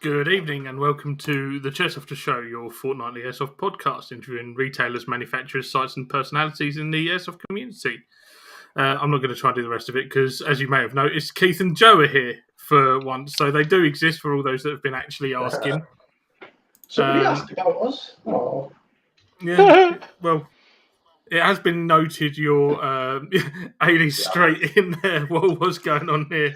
Good evening and welcome to the Chairsofter Show, your fortnightly airsoft podcast interviewing retailers, manufacturers, sites and personalities in the airsoft community. I'm not going to try and do the rest of it because, as you may have noticed, Keith and Joe are here for once, so they do exist for all those that have been actually asking. Somebody asked about us. Oh. Yeah, well, it has been noted you're Ailey's straight in there. What's going on here?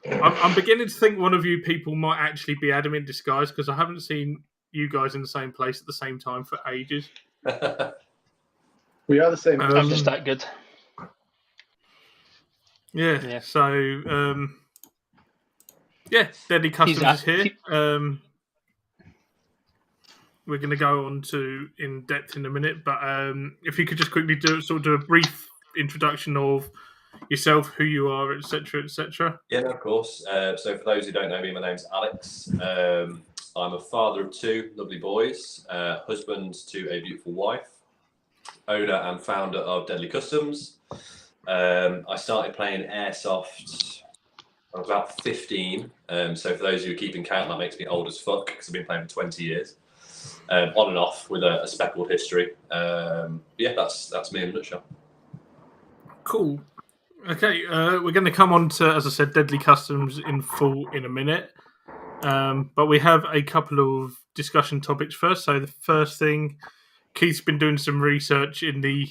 I'm beginning to think one of you people might actually be Adam in disguise because I haven't seen you guys in the same place at the same time for ages. We are the same. I'm just that good. Yeah. So, Deadly Customs is here. We're going to go on to in depth in a minute, but if you could just quickly do a brief introduction of yourself, who you are, etc., etc. Yeah, of course. So for those who don't know me, my name's Alex. I'm a father of two lovely boys, husband to a beautiful wife, owner and founder of Deadly Customs. I started playing airsoft when I was about 15. So for those who are keeping count, that makes me old as fuck because I've been playing for 20 years. On and off with a speckled history. That's me in a nutshell. Cool. Okay, we're going to come on to, as I said, Deadly Customs in full in a minute. But we have a couple of discussion topics first. So the first thing, Keith's been doing some research in the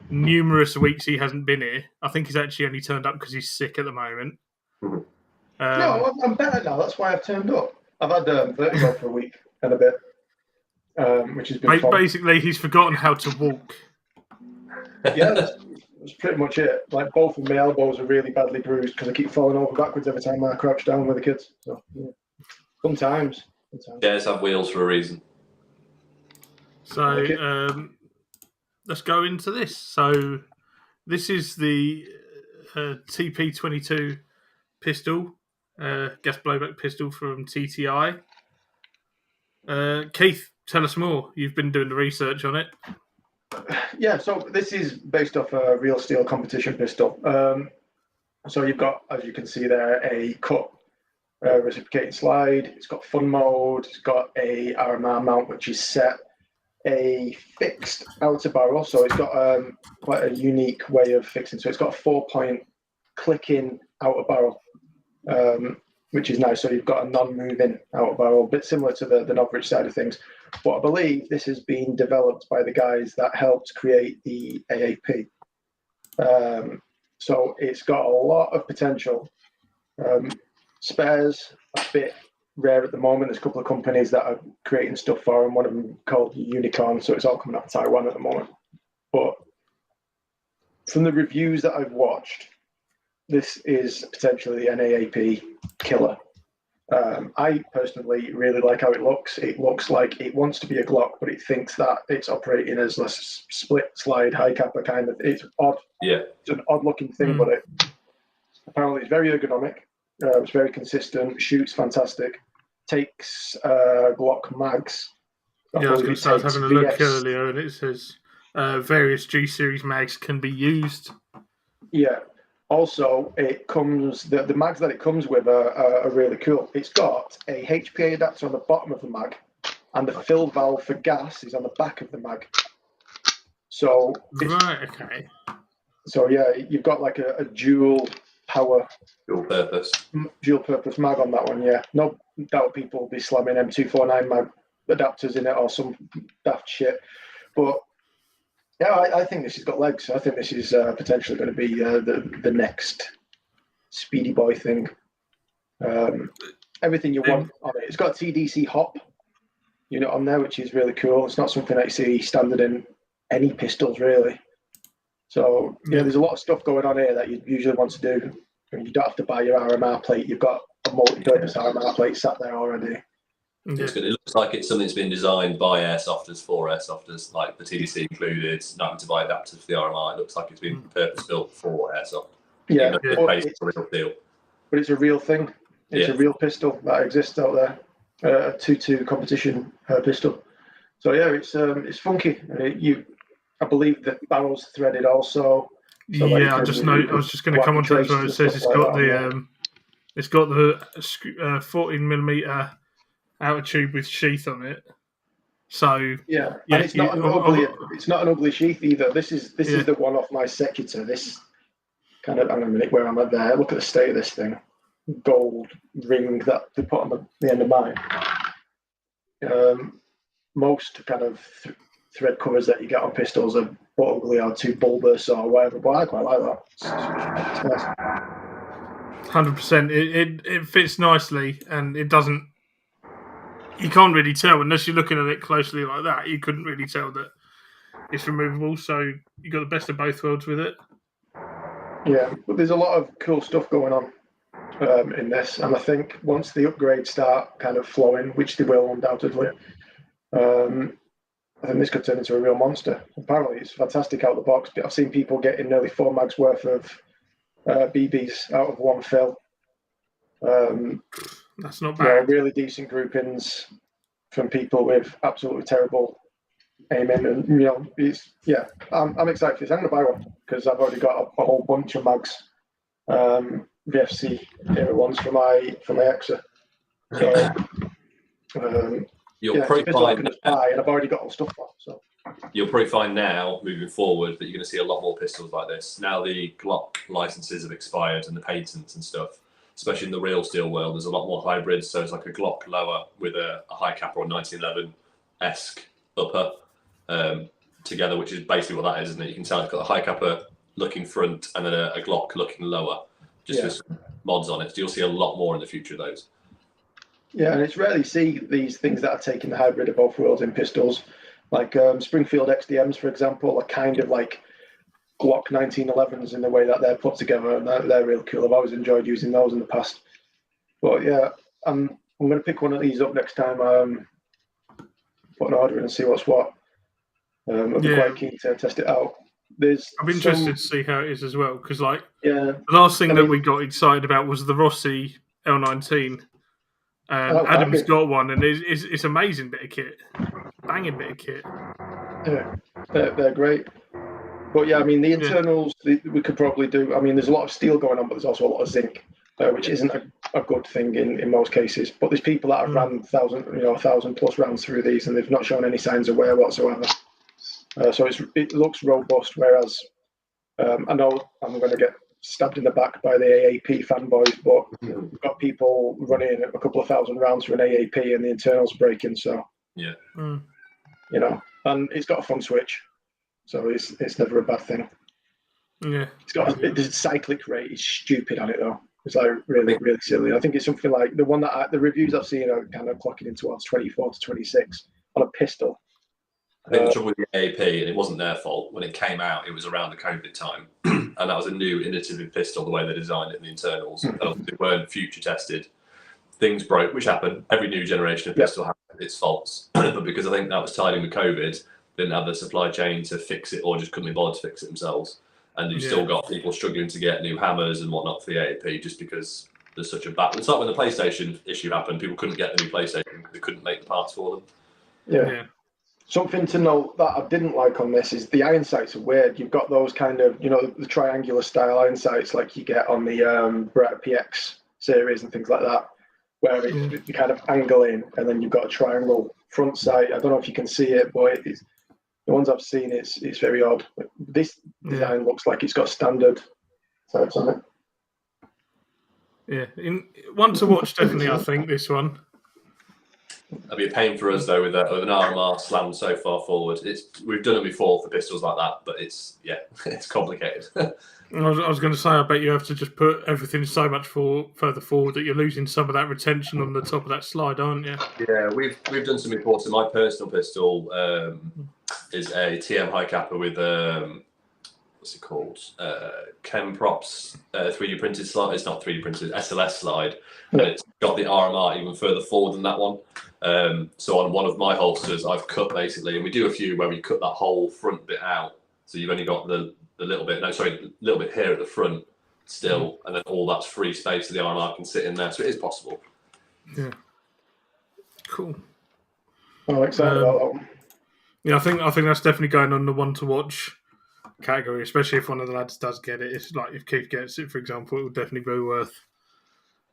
numerous weeks he hasn't been here. I think he's actually only turned up because he's sick at the moment. No, I'm better now. That's why I've turned up. I've had vertigo for a week and a bit, which has been fun. Basically, he's forgotten how to walk. Yeah, that's pretty much it. Like, both of my elbows are really badly bruised because I keep falling over backwards every time I crouch down with the kids. So, yeah. Fun times. Chairs have wheels for a reason. So, let's go into this. So, this is the TP22 pistol, gas blowback pistol from TTI. Keith, tell us more. You've been doing the research on it. Yeah, so this is based off a real steel competition pistol. So you've got, as you can see there, a cut reciprocating slide. It's got fun mode. It's got a RMR mount, which is set. A fixed outer barrel. So it's got quite a unique way of fixing. So it's got a 4-point click-in outer barrel, which is nice. So you've got a non-moving outer barrel, a bit similar to the Novrich side of things. But I believe this has been developed by the guys that helped create the AAP. So it's got a lot of potential. Spares a bit rare at the moment. There's a couple of companies that are creating stuff for them. One of them called Unicorn, so it's all coming out of Taiwan at the moment. But from the reviews that I've watched, this is potentially an AAP killer. I personally really like how it looks. It looks like it wants to be a Glock, but it thinks that it's operating as a split slide high capper kind of. It's odd. Yeah, it's an odd looking thing, but apparently it's very ergonomic. It's very consistent. Shoots fantastic. Takes Glock mags. I was having a look earlier, and it says various G series mags can be used. Yeah. Also, it comes the mags that it comes with are really cool. It's got a HPA adapter on the bottom of the mag, and the fill valve for gas is on the back of the mag. So okay. So yeah, you've got like a dual purpose mag on that one. Yeah, no doubt people will be slamming M249 mag adapters in it or some daft shit, but. Yeah, I think this has got legs. I think this is potentially going to be the next speedy boy thing. Everything you want on it. It's got TDC hop unit on there, which is really cool. It's not something that you see standard in any pistols, really. So, yeah, there's a lot of stuff going on here that you usually want to do. I mean, you don't have to buy your RMR plate. You've got a multi-purpose RMR plate sat there already. It's good. It looks like it's something that's been designed by airsofters for airsofters, like the TDC included, not having to buy adapters for the RMR. It looks like it's been purpose-built for airsoft. Yeah, but it's a real thing. It's a real pistol that exists out there, a 2-2 competition pistol. So yeah, it's funky. I believe the barrel's threaded also. So I was just going to comment on that. It says it's got It's got the 14mm outer tube with sheath on it. So yeah, and it's not an ugly sheath either. This is the one off my Secutor. This kind of, hang on a minute, where am I there? Look at the state of this thing. Gold ring that they put on the end of mine. Most kind of thread covers that you get on pistols are ugly or too bulbous or whatever, but I quite like that. It's nice. 100%. It fits nicely, and it doesn't. You can't really tell unless you're looking at it closely like that. You couldn't really tell that it's removable. So you got the best of both worlds with it. Yeah, but there's a lot of cool stuff going on in this, and I think once the upgrades start kind of flowing, which they will undoubtedly, I think this could turn into a real monster. Apparently, it's fantastic out of the box. I've seen people getting nearly 4 mags worth of BBs out of one fill. That's not bad. Really decent groupings from people with absolutely terrible aiming, and I'm excited for this. I'm going to buy one because I've already got a whole bunch of mags, VFC era ones for my Exa. So, you'll probably find, and I've already got all stuff for. So you'll probably find now, moving forward, that you're going to see a lot more pistols like this. Now the Glock licenses have expired and the patents and stuff, especially in the real steel world, there's a lot more hybrids. So it's like a Glock lower with a high capper or 1911-esque upper together, which is basically what that is, isn't it? You can tell it's got a high capper looking front and then a Glock looking lower, just with some mods on it. So you'll see a lot more in the future of those. Yeah, and it's rarely see these things that are taking the hybrid of both worlds in pistols. Like Springfield XDMs, for example, are kind of like Glock 1911s in the way that they're put together, and they're real cool. I've always enjoyed using those in the past. But yeah, I'm going to pick one of these up next time. Put an order in and see what's what. I'll be quite keen to test it out. I'm interested to see how it is as well, because the last thing that we got excited about was the Rossi L19. Adam's got one, and it's an amazing bit of kit, banging bit of kit. Yeah, they're great. But yeah, I mean, the internals we could probably do. I mean, there's a lot of steel going on, but there's also a lot of zinc, which isn't a good thing in most cases. But there's people that have ran 1,000+ rounds through these, and they've not shown any signs of wear whatsoever. So it looks robust. Whereas I know I'm going to get stabbed in the back by the AAP fanboys, but we've got people running a couple of thousand rounds for an AAP, and the internals breaking. So and it's got a fun switch. So it's never a bad thing. Yeah, the cyclic rate is stupid on it though. It's like really silly. I think it's something like the one that the reviews I've seen are kind of clocking in towards 24 to 26 on a pistol. I think the trouble with the AAP, and it wasn't their fault, when it came out, it was around the COVID time, and that was a new innovative pistol, the way they designed it in the internals, and they weren't future tested. Things broke, which happened. Every new generation of pistol has its faults, but because I think that was tied in with COVID, they didn't have the supply chain to fix it, or just couldn't be bothered to fix it themselves. And you've still got people struggling to get new hammers and whatnot for the AAP just because there's such a battle. It's like when the PlayStation issue happened, people couldn't get the new PlayStation because they couldn't make the parts for them. Yeah. Something to note that I didn't like on this is the iron sights are weird. You've got those kind of, the triangular style iron sights like you get on the Beretta PX series and things like that, where you kind of angle in and then you've got a triangle front sight. I don't know if you can see it, but the ones I've seen, it's very odd. This design looks like it's got standard sights on it. Yeah, one to watch definitely. I think this one. That'd be a pain for us though with an RMR slammed so far forward. We've done it before for pistols like that, but it's complicated. I was going to say, I bet you have to just put everything so much further forward that you're losing some of that retention on the top of that slide, aren't you? Yeah, we've done some reports. So my personal pistol is a TM high capper with what's it called? Chem Props 3D printed slide. It's not 3D printed, SLS slide, and it's got the RMR even further forward than that one. So on one of my holsters, I've cut basically, and we do a few where we cut that whole front bit out. So you've only got the little bit here at the front still, and then all that's free space so the RMR can sit in there. So it is possible. Yeah. Cool. I'm excited about that one. Yeah, I think that's definitely going on the one to watch category, especially if one of the lads does get it. It's like if Keith gets it, for example, it will definitely be worth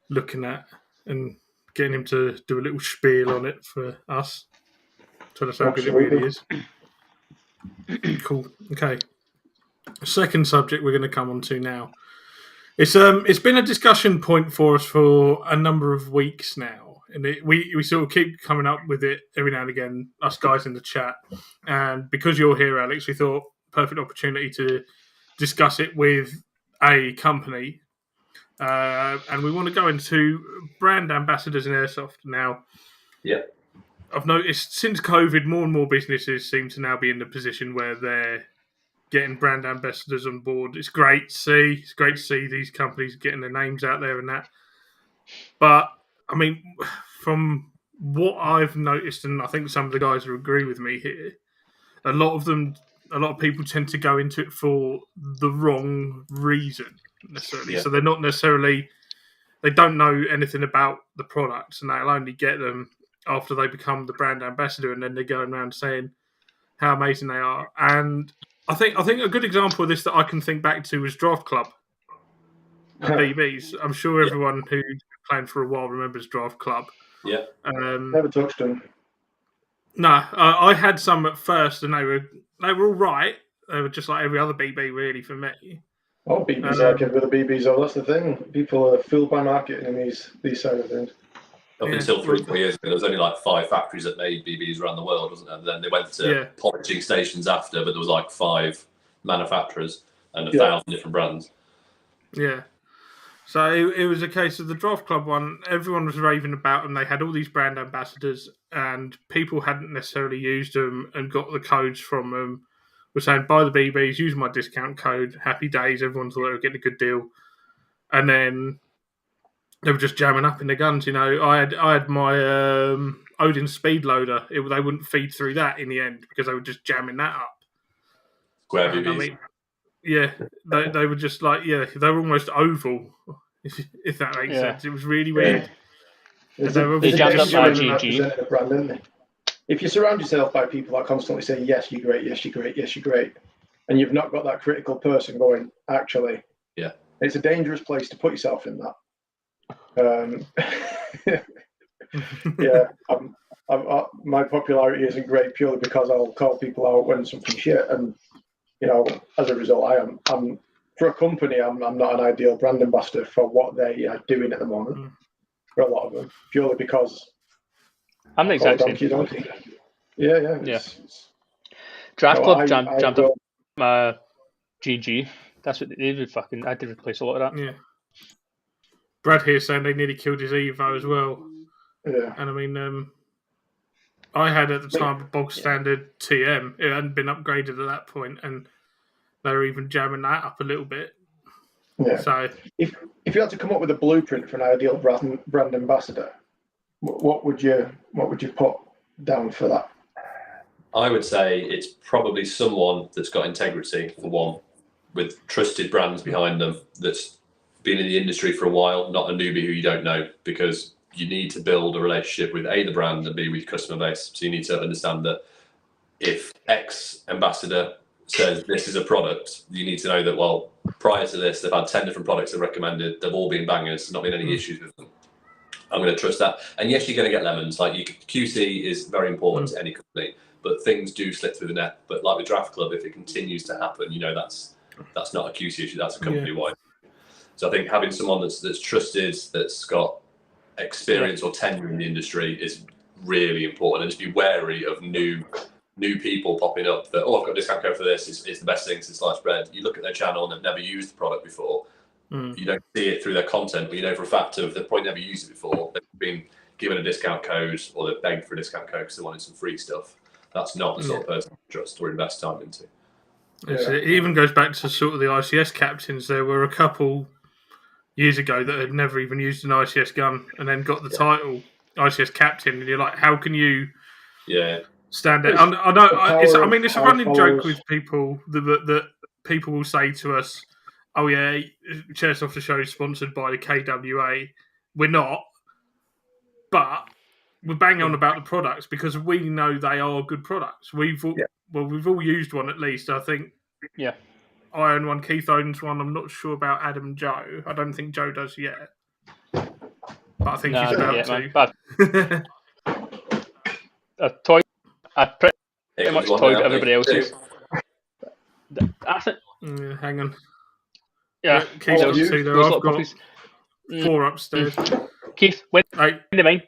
looking at and getting him to do a little spiel on it for us. Tell us how good it really is. Cool. Okay. Second subject we're going to come on to now. It's been a discussion point for us for a number of weeks now, and we sort of keep coming up with it every now and again, us guys in the chat. And because you're here, Alex, we thought perfect opportunity to discuss it with a company. And we want to go into brand ambassadors in airsoft now. Yeah. I've noticed since COVID, more and more businesses seem to now be in the position where they're getting brand ambassadors on board. It's great to see. It's great to see these companies getting their names out there and that. But, I mean, from what I've noticed, and I think some of the guys will agree with me here, a lot of people tend to go into it for the wrong reason, necessarily. Yeah. So they're not necessarily... They don't know anything about the products, and they'll only get them after they become the brand ambassador, and then they're going around saying how amazing they are. And I think a good example of this that I can think back to was Draft Club, the BBs. I'm sure everyone who's been playing for a while remembers Draft Club. Yeah. Never touched them. No, I had some at first, and they were all right. They were just like every other BB, really, for me. Oh, BBs like every other BBs, though. That's the thing. People are fooled by marketing in these side of things. Up until 3-4 years ago, there was only like 5 factories that made BBs around the world, wasn't there? And then they went to polishing stations after, but there was like 5 manufacturers and 1,000 different brands. Yeah. So it was a case of the Draft Club one. Everyone was raving about them. They had all these brand ambassadors, and people hadn't necessarily used them and got the codes from them. We're saying, buy the BBs, use my discount code, happy days. Everyone thought they were getting a good deal. And then they were just jamming up in the guns. You know, I had my Odin speed loader. They wouldn't feed through that in the end because they were just jamming that up. Square BBs. I mean, yeah, they were just like, they were almost oval, if that makes sense. It was really weird. They jammed up by GG. If you surround yourself by people that constantly say, yes, you're great, yes, you're great, yes, you're great, and you've not got that critical person going, actually, it's a dangerous place to put yourself in that. My popularity isn't great purely because I'll call people out when something's shit, and as a result, I'm for a company, I'm not an ideal brand ambassador for what they are doing at the moment. For a lot of them, purely because I'm the exact same. Yeah. Draft Club jumped up GG. That's what they did. I did replace a lot of that. Yeah. Brad here saying they nearly killed his Evo as well. Yeah. And I mean, I had at the time a bog standard TM. It hadn't been upgraded at that point, and they were even jamming that up a little bit. Yeah. So if you had to come up with a blueprint for an ideal brand ambassador, what would you put down for that? I would say it's probably someone that's got integrity, for one, with trusted brands behind them, that's been in the industry for a while, not a newbie who you don't know, because you need to build a relationship with A, the brand, and B, with your customer base. So you need to understand that if X ambassador says this is a product, you need to know that, well, prior to this, they've had 10 different products they've recommended. They've all been bangers. There's not been any issues with them. I'm going to trust that. And yes, you're going to get lemons. Like QC is very important to any company, but things do slip through the net. But like with Draft Club, if it continues to happen, that's not a QC issue. That's a company-wide. So I think having someone that's trusted, that's got experience or tenure in the industry is really important. And just be wary of new people popping up that, I've got a discount code for this. It's the best thing since sliced bread. You look at their channel and they've never used the product before. You don't see it through their content, but you know for a fact of they've probably never used it before. They've been given a discount code or they've begged for a discount code because they wanted some free stuff. That's not the sort of person to trust or invest time into. It even goes back to sort of the ICS captains. There were a couple years ago that had never even used an ICS gun and then got the title ICS captain, and you're like, how can you stand it? I know. It's a running joke with people that people will say to us, "Oh yeah, Chairsofter Show is sponsored by the KWA." We're not, but we're banging on about the products because we know they are good products. We've all used one at least. I think. Yeah. I own one. Keith owns one. I'm not sure about Adam and Joe. I don't think Joe does yet. but I think he's about to. I pretty much toyed everybody else's. I think. Hang on. Yeah, Keith's got 2 there. I've got 4 upstairs. Keith, when the mine?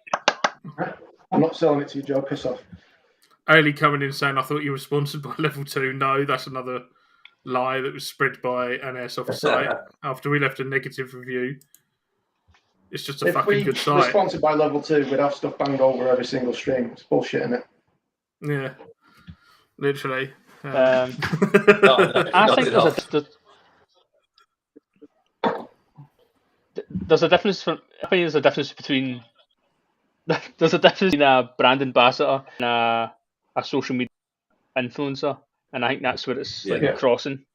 I'm not selling it to you, Joe. Piss off. Early coming in saying I thought you were sponsored by Level 2. No, that's another lie that was spread by an Airsoft site after we left a negative review. It's just a fucking good site. If we were sponsored by Level 2, we'd have stuff banged over every single stream. It's bullshit, isn't it? Yeah. Literally. I think there's a difference. I think there's a difference between a brand ambassador and a social media influencer, and I think that's where it's crossing.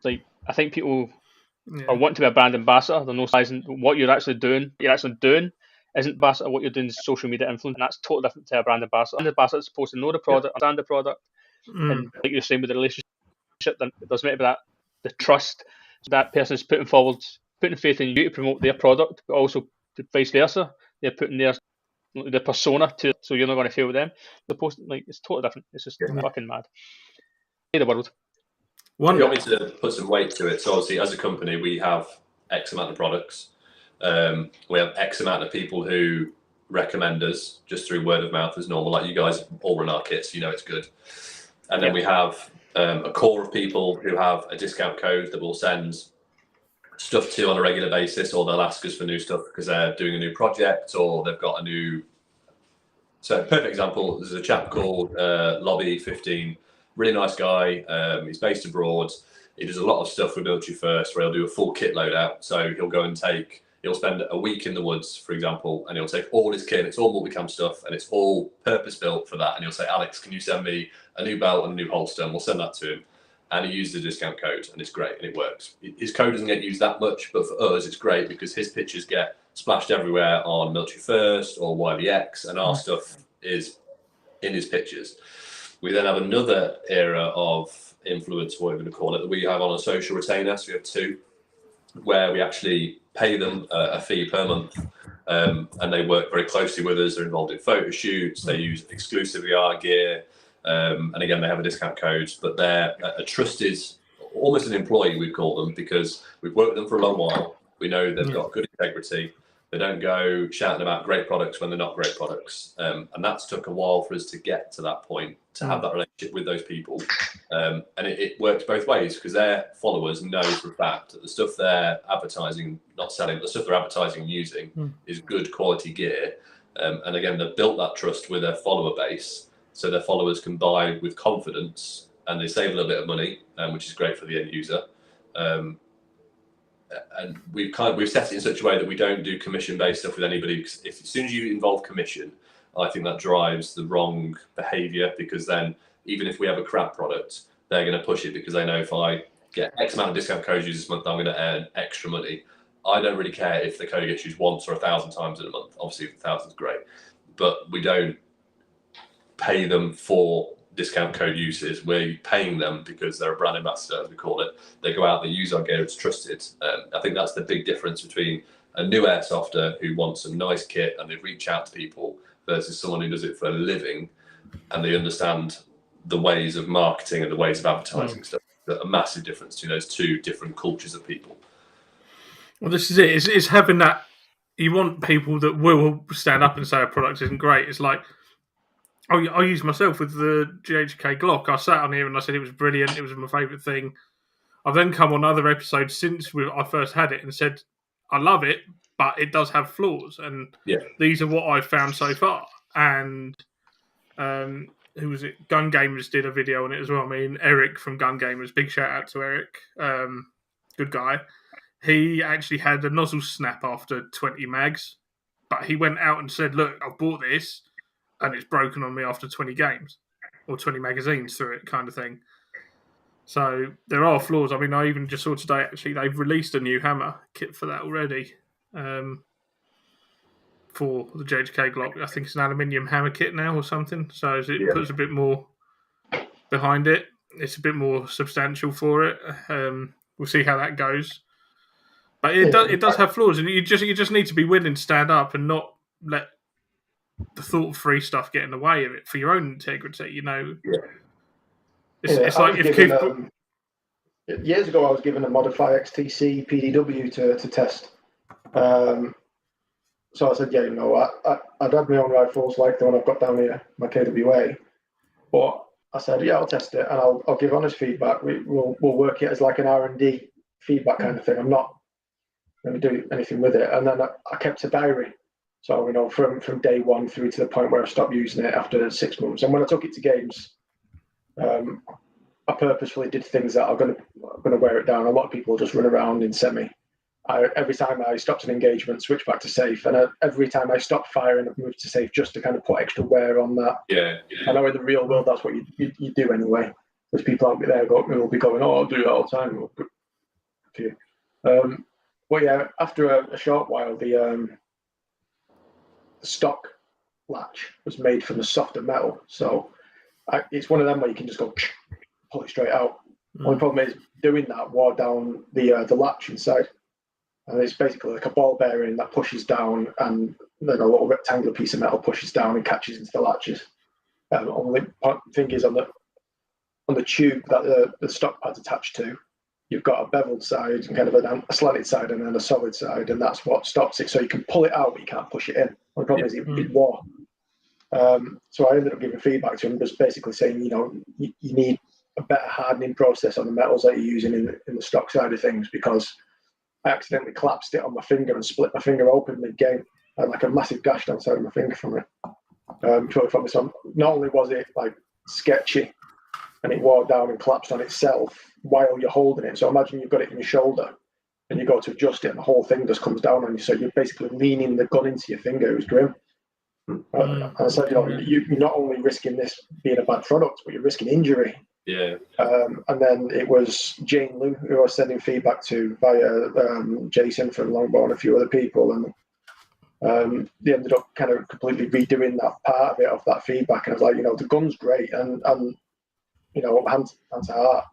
Like, I think people are wanting to be a brand ambassador. They're no sizing what you're actually doing. Isn't ambassador. What you're doing is social media influence, and that's totally different to a brand ambassador. An ambassador is supposed to know the product, understand the product, and like you're saying with the relationship, there's meant to be that the trust that person is putting faith in you to promote their product, but also vice versa. They're putting their persona to it, so you're not going to fail with them. It's totally different. It's just fucking mad. The world. If you want me to put some weight to it, so obviously as a company we have X amount of products. We have X amount of people who recommend us just through word of mouth as normal, like you guys all run our kits, you know it's good. And then we have a core of people who have a discount code that will send stuff to on a regular basis, or they'll ask us for new stuff because they're doing a new project or they've got a new. So perfect example, there's a chap called Lobby 15, really nice guy. He's based abroad. He does a lot of stuff with Military First, where he'll do a full kit loadout. So he'll spend a week in the woods, for example, and he'll take all his kit. It's all multicam stuff, and it's all purpose built for that. And he'll say, Alex, can you send me a new belt and a new holster? And we'll send that to him. And he uses the discount code, and it's great, and it works. His code doesn't get used that much, but for us, it's great because his pictures get splashed everywhere on Military First or YBX, and our stuff is in his pictures. We then have another era of influence, whatever you want to call it, that we have on a social retainer. So we have 2, where we actually pay them a fee per month, and they work very closely with us. They're involved in photo shoots. They use exclusively our gear. And again, they have a discount code, but they're a trusted, almost an employee, we'd call them, because we've worked with them for a long while. We know they've got good integrity. They don't go shouting about great products when they're not great products. And that's took a while for us to get to that point, to have that relationship with those people. And it works both ways, because their followers know for a fact that the stuff they're advertising, not selling, but the stuff they're advertising and using is good quality gear. And again, they've built that trust with their follower base, so their followers can buy with confidence, and they save a little bit of money, which is great for the end user. And we've set it in such a way that we don't do commission-based stuff with anybody. Because as soon as you involve commission, I think that drives the wrong behaviour, because then even if we have a crap product, they're going to push it because they know if I get X amount of discount codes used this month, I'm going to earn extra money. I don't really care if the code gets used once or 1,000 times in a month. Obviously, 1,000 is great, but we don't pay them for discount code uses. We're paying them because they're a brand ambassador, as we call it. They go out, they use our gear, it's trusted. I think that's the big difference between a new airsofter who wants a nice kit and they reach out to people versus someone who does it for a living and they understand the ways of marketing and the ways of advertising stuff. There's a massive difference between those 2 different cultures of people. Well, this is it. It's having that. You want people that will stand up and say a product isn't great. It's like, I use myself with the GHK Glock. I sat on here and I said it was brilliant. It was my favourite thing. I've then come on other episodes since I first had it and said, I love it, but it does have flaws. And these are what I've found so far. And who was it? Gun Gamers did a video on it as well. I mean, Eric from Gun Gamers, big shout out to Eric. Good guy. He actually had a nozzle snap after 20 mags, but he went out and said, look, I've bought this, and it's broken on me after 20 games or 20 magazines through it, kind of thing. So there are flaws. I mean, I even just saw today, actually, they've released a new hammer kit for that already, for the GHK Glock. I think it's an aluminium hammer kit now or something. So it puts a bit more behind it. It's a bit more substantial for it. We'll see how that goes. But it does have flaws, and you just need to be willing to stand up and not let the thought-free stuff get in the way of it for your own integrity. You know, it's like if years ago I was given a Modify XTC PDW to test. So I said, yeah, you know, I'd had my own rifles like the one I've got down here, my KWA, but I said, yeah, I'll test it and I'll give honest feedback. We'll work it as like an R&D feedback kind of thing. I'm not going to do anything with it. And then I kept a diary. So, you know, from day one through to the point where I stopped using it after 6 months. And when I took it to games, I purposefully did things that are going to wear it down. A lot of people just run around in semi. Every time I stopped an engagement, switched back to safe, and every time I stopped firing, I've moved to safe just to kind of put extra wear on that. Yeah. I know in the real world that's what you do anyway. There's people out there who will be going, "Oh, I'll do that all the time." Okay. But yeah, after a short while, the stock latch was made from a softer metal, so it's one of them where you can just go pull it straight out. Only problem is doing that wore down the latch inside. And it's basically like a ball bearing that pushes down, and then a little rectangular piece of metal pushes down and catches into the latches. Only thing is on the tube that the stock pad's attached to, you've got a beveled side and kind of a slanted side and then a solid side, and that's what stops it. So you can pull it out, but you can't push it in. The problem is it wore. So I ended up giving feedback to him, just basically saying, you know, you need a better hardening process on the metals that you're using in the stock side of things, because I accidentally collapsed it on my finger and split my finger open mid-game. I had like a massive gash down the side of my finger from it. So not only was it like sketchy and it wore down and collapsed on itself while you're holding it. So imagine you've got it in your shoulder and you go to adjust it and the whole thing just comes down on you. So you're basically leaning the gun into your finger. It was grim. And I said, you know, you're not only risking this being a bad product, but you're risking injury. Yeah. And then it was Jane Lou who I was sending feedback to via Jason from Longbow and a few other people, and they ended up kind of completely redoing that part of it, of that feedback. And I was like, you know, the gun's great, and you know, hand to heart,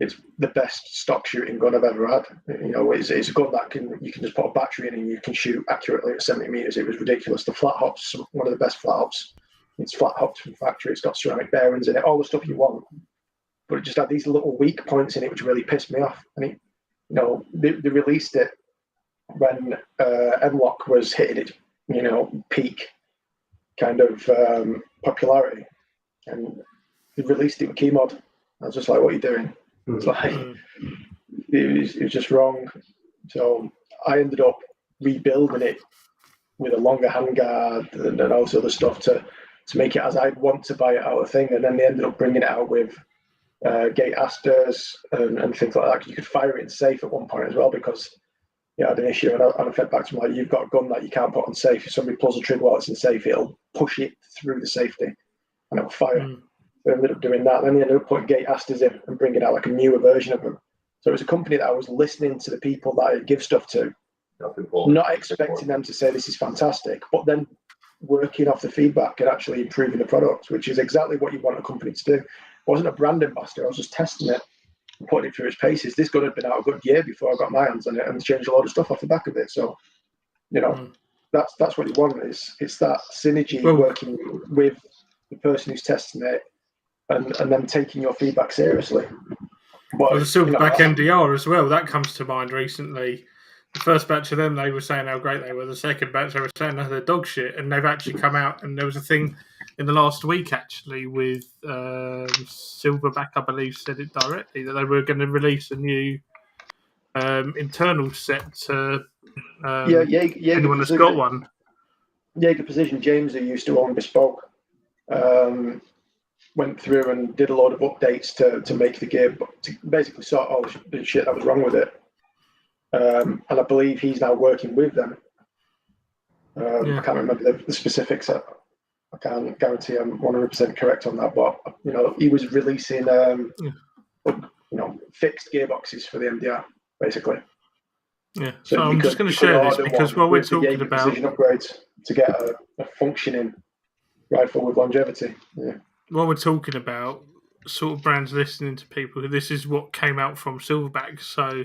it's the best stock shooting gun I've ever had. You know, it's a gun that you can just put a battery in and you can shoot accurately at 70 meters. It was ridiculous. The flat hops, one of the best flat hops. It's flat hopped from factory. It's got ceramic bearings in it, all the stuff you want. But it just had these little weak points in it, which really pissed me off. And it, you know, they released it when M-Lock was hitting its, you know, peak kind of popularity, and they released it with Keymod. I was just like, "What are you doing?" It's like it was just wrong. So I ended up rebuilding it with a longer handguard and all this other stuff to make it as I'd want to buy it out of thing. And then they ended up bringing it out with gate asters and things like that. You could fire it in safe at one point as well, because I had an issue, and I fed back to him like, "You've got a gun that you can't put on safe. If somebody pulls the trigger while it's in safe, it'll push it through the safety and it'll fire." So I ended up doing that. Then they ended up putting gate asters in and bringing out like a newer version of them. So it was a company that I was listening to the people that I give stuff to, not expecting them to say this is fantastic, but then working off the feedback and actually improving the product, which is exactly what you want a company to do. I wasn't a brand ambassador. I was just testing it and putting it through its paces. This gun had been out a good year before I got my hands on it, and changed a lot of stuff off the back of it. So, you know, that's what you want. It's that synergy, working with the person who's testing it and then taking your feedback seriously. Well, the Silverback MDR as well, that comes to mind recently. The first batch of them, they were saying how great they were. The second batch, they were saying they're dog shit. And they've actually come out, and there was a thing in the last week, actually, with Silverback, I believe, said it directly, that they were going to release a new internal set to anyone that's got one. Jaeger Precision, James, who used to own Bespoke, went through and did a lot of updates to make the gear, to basically sort all the shit that was wrong with it. And I believe he's now working with them. I can't remember the specifics. I can't guarantee I'm 100% correct on that, but you know, he was releasing fixed gearboxes for the MDR, basically. Yeah. So I'm just going to share this because while we're talking about precision upgrades to get a functioning rifle with longevity. Yeah. While we're talking about sort of brands listening to people, this is what came out from Silverback. So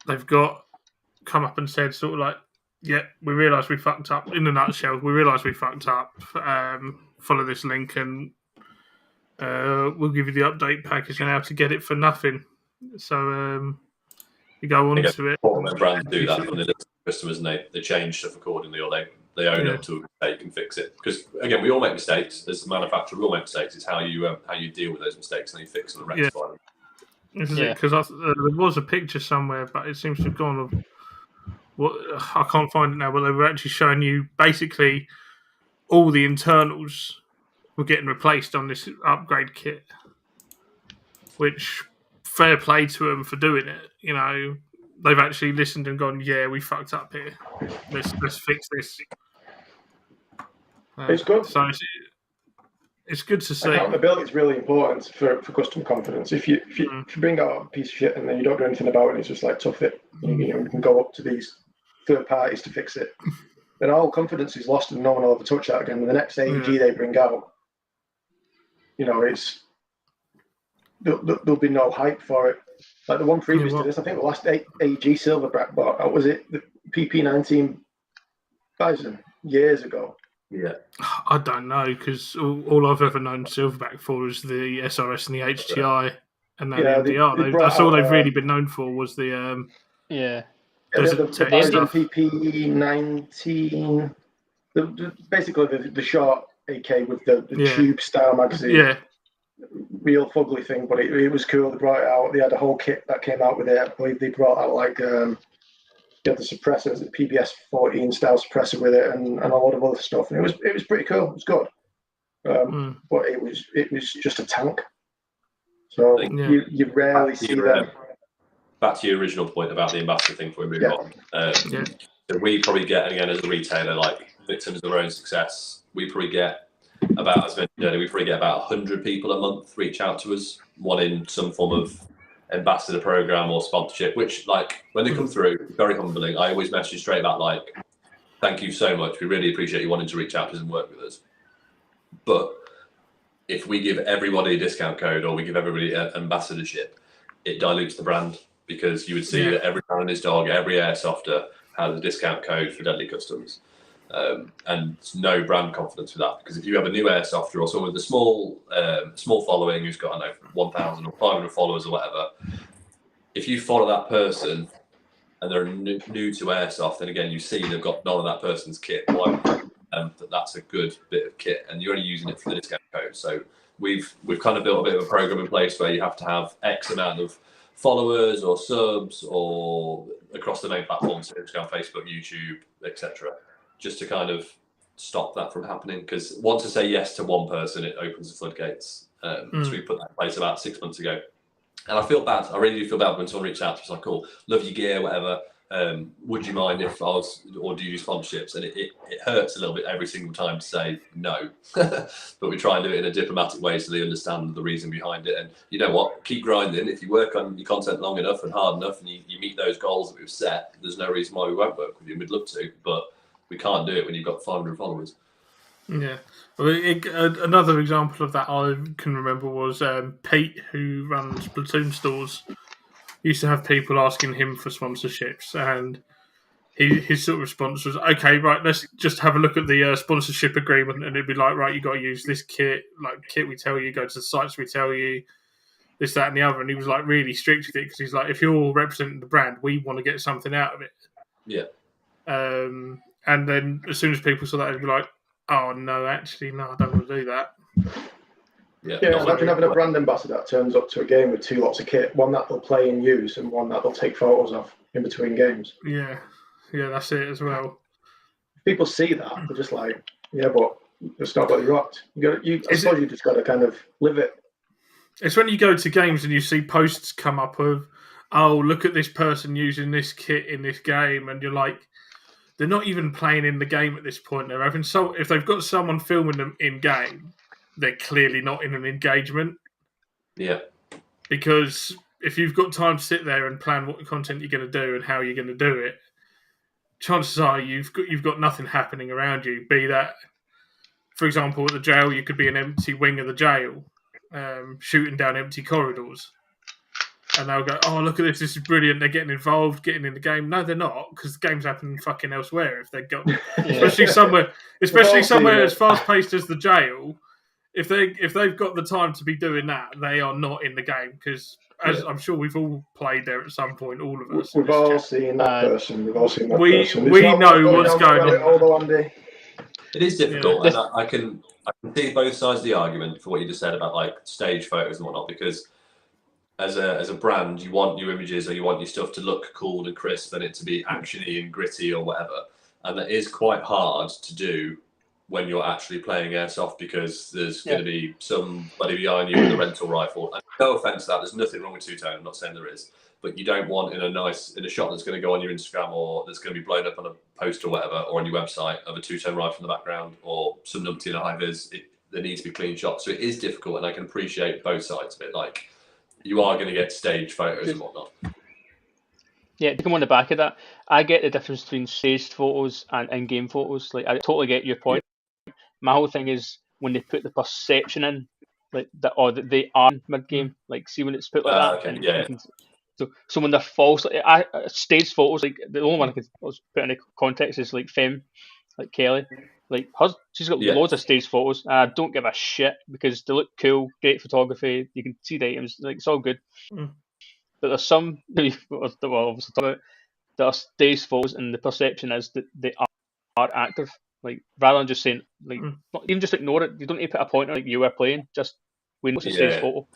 they've come up and said sort of like, yeah, we realise we fucked up. In a nutshell, we realise we fucked up. Follow this link and we'll give you the update package and how to get it for nothing. So you go on to it. Brands do that when they listen to customers and they change stuff accordingly, or they own up to a mistake and fix it. Because again, we all make mistakes as a manufacturer. We all make mistakes. It's how you deal with those mistakes and you fix them and rectify them. This is it, because there was a picture somewhere, but it seems to have gone. I can't find it now, but they were actually showing you basically all the internals were getting replaced on this upgrade kit, which fair play to them for doing it. You know, they've actually listened and gone, yeah, we fucked up here. Let's fix this. It's good. So it's good to see. Accountability is really important for customer confidence. If you bring out a piece of shit and then you don't do anything about it, it's just like tough it. You can go up to these third parties to fix it. Then all confidence is lost and no one will ever touch that again. And the next AEG they bring out, there'll be no hype for it. Like the one previous to this, I think the last AEG Silverback bought, was it the PP19 Bison years ago? Yeah, I don't know, because all I've ever known Silverback for is the SRS and the HTI and the MDR. That's all they've really been known for was the the Bison PP19, basically the short AK with the tube style magazine. Yeah. Real fugly thing, but it was cool. They brought it out. They had a whole kit that came out with it. I believe they brought out the suppressors, the PBS 14 style suppressor with it, and a lot of other stuff. And it was pretty cool. It was good, but it was just a tank. So you rarely see that. Back to your original point about the ambassador thing before we move on. So we probably get, again, as a retailer, like victims of their own success, we probably get about, as mentioned earlier, we probably get about 100 people a month reach out to us, wanting some form of ambassador program or sponsorship, which, like, when they come through, very humbling. I always message straight back, like, thank you so much. We really appreciate you wanting to reach out to us and work with us. But if we give everybody a discount code or we give everybody an ambassadorship, it dilutes the brand, because you would see that every man and his dog, every Airsofter has a discount code for Deadly Customs. And no brand confidence with that, because if you have a new Airsofter or someone with a small following who's got, I don't know, 1,000 or 500 followers or whatever, if you follow that person and they're new to Airsoft, then again you see they've got none of that person's kit, that's a good bit of kit, and you're only using it for the discount code. So we've kind of built a bit of a program in place where you have to have X amount of followers or subs or across the main platforms, Instagram, Facebook, YouTube, etc., just to kind of stop that from happening. Because once I say yes to one person, it opens the floodgates. So we put that in place about 6 months ago. And I feel bad. I really do feel bad when someone reaches out to us like, cool, love your gear, whatever. Would you mind if I was, or do you do sponsorships? And it hurts a little bit every single time to say no. But we try and do it in a diplomatic way so they understand the reason behind it. And you know what? Keep grinding. If you work on your content long enough and hard enough and you meet those goals that we've set, there's no reason why we won't work with you. We'd love to, but we can't do it when you've got 500 followers. Yeah. Well, another example of that I can remember was Pete, who runs Platoon stores, used to have people asking him for sponsorships, and his sort of response was, okay, right, let's just have a look at the sponsorship agreement, and it'd be like, right, you got to use this kit, we tell you, go to the sites we tell you, this, that, and the other. And he was like really strict with it, because he's like, if you're representing the brand, we want to get something out of it. Yeah. And then as soon as people saw that, they'd be like, oh, no, actually, no, I don't want to do that. Yeah, imagine having a brand ambassador that turns up to a game with two lots of kit, one that they'll play and use and one that they'll take photos of in between games. Yeah, that's it as well. People see that, they're just like, yeah, but it's not what you rocked. I suppose you just got to kind of live it. It's when you go to games and you see posts come up of, oh, look at this person using this kit in this game, and you're like, they're not even playing in the game at this point. They're having if they've got someone filming them in game, they're clearly not in an engagement. Yeah. Because if you've got time to sit there and plan what content you're going to do and how you're going to do it, chances are you've got nothing happening around you. Be that, for example, at the jail, you could be an empty wing of the jail, shooting down empty corridors. and they'll go, "Oh, look at this! This is brilliant! They're getting involved, getting in the game." No, they're not, because the game's happening fucking elsewhere. If they've got, especially somewhere as fast paced as the jail, if they've got the time to be doing that, they are not in the game. Because as I'm sure we've all played there at some point, all of us. We've all seen that person. We've all seen that person. We know what's going on. Although, Andy, it is difficult, and I can see both sides of the argument for what you just said about like stage photos and whatnot, because as a brand, you want your images or you want your stuff to look cool and crisp and it to be actiony and gritty or whatever. And that is quite hard to do when you're actually playing airsoft, because there's going to be somebody behind you with a rental rifle. And no offense to that, there's nothing wrong with two-tone. I'm not saying there is, but you don't want in a shot that's going to go on your Instagram or that's going to be blown up on a post or whatever, or on your website, of a two-tone rifle in the background or some numpty in a high vis. There needs to be clean shots. So it is difficult, and I can appreciate both sides of it. Like, you are going to get stage photos and whatnot. Yeah, to come on the back of that, I get the difference between staged photos and in-game photos. Like, I totally get your point. My whole thing is when they put the perception in, like that, or that they are mid-game. Like, see when it's put like that. Okay, and so when they're false, like staged photos, like the only one I could put in context is like Femme, like Kelly. Like she's got loads of staged photos. I don't give a shit because they look cool, great photography. You can see the items, like it's all good. But there's some obviously that are staged photos, and the perception is that they are active. Like, rather than just saying, like, not even just ignore it. You don't need to put a pointer like you were playing. Just we know it's a staged photo.